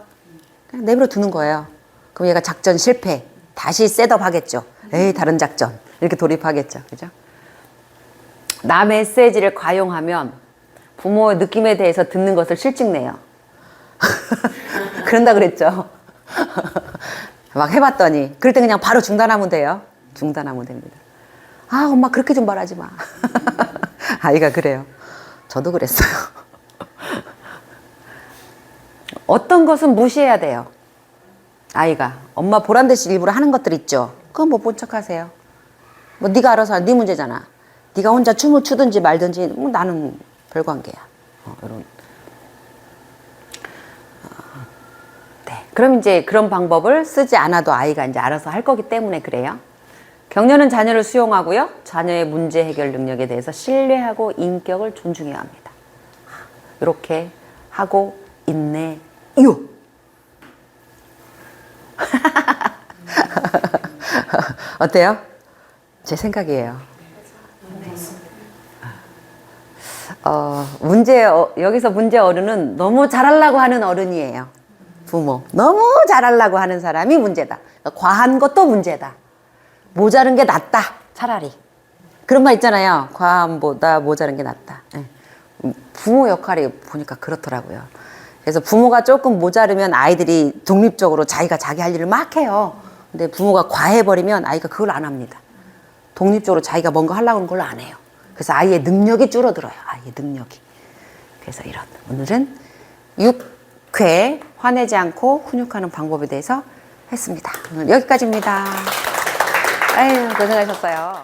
그냥 내버려 두는 거예요. 그럼 얘가 작전 실패. 다시 셋업 하겠죠. 에이, 다른 작전. 이렇게 돌입하겠죠. 그죠? 나 메시지를 과용하면 부모의 느낌에 대해서 듣는 것을 실증내요. 그런다 그랬죠. 막 해봤더니. 그럴 때 그냥 바로 중단하면 돼요. 중단하면 됩니다. 아, 엄마 그렇게 좀 말하지 마. 아이가 그래요. 저도 그랬어요. 어떤 것은 무시해야 돼요. 아이가 엄마 보란 듯이 일부러 하는 것들 있죠. 그건 뭐 본 척하세요. 뭐 네가 알아서 네 문제잖아. 네가 혼자 춤을 추든지 말든지 뭐 나는 별 관계야. 이런. 네. 그럼 이제 그런 방법을 쓰지 않아도 아이가 이제 알아서 할 거기 때문에 그래요. 격려는 자녀를 수용하고요. 자녀의 문제 해결 능력에 대해서 신뢰하고 인격을 존중해야 합니다. 이렇게 하고 있네요. 어때요? 제 생각이에요. 여기서 문제 어른은 너무 잘하려고 하는 어른이에요. 부모. 너무 잘하려고 하는 사람이 문제다. 과한 것도 문제다. 모자른 게 낫다. 차라리. 그런 말 있잖아요. 과함보다 모자른 게 낫다. 부모 역할이 보니까 그렇더라고요. 그래서 부모가 조금 모자르면 아이들이 독립적으로 자기가 자기 할 일을 막 해요. 근데 부모가 과해버리면 아이가 그걸 안 합니다. 독립적으로 자기가 뭔가 하려고 하는 걸 안 해요. 그래서 아이의 능력이 줄어들어요. 아이의 능력이. 그래서 오늘은 6회 화내지 않고 훈육하는 방법에 대해서 했습니다. 오늘 여기까지입니다. 아유, 고생하셨어요.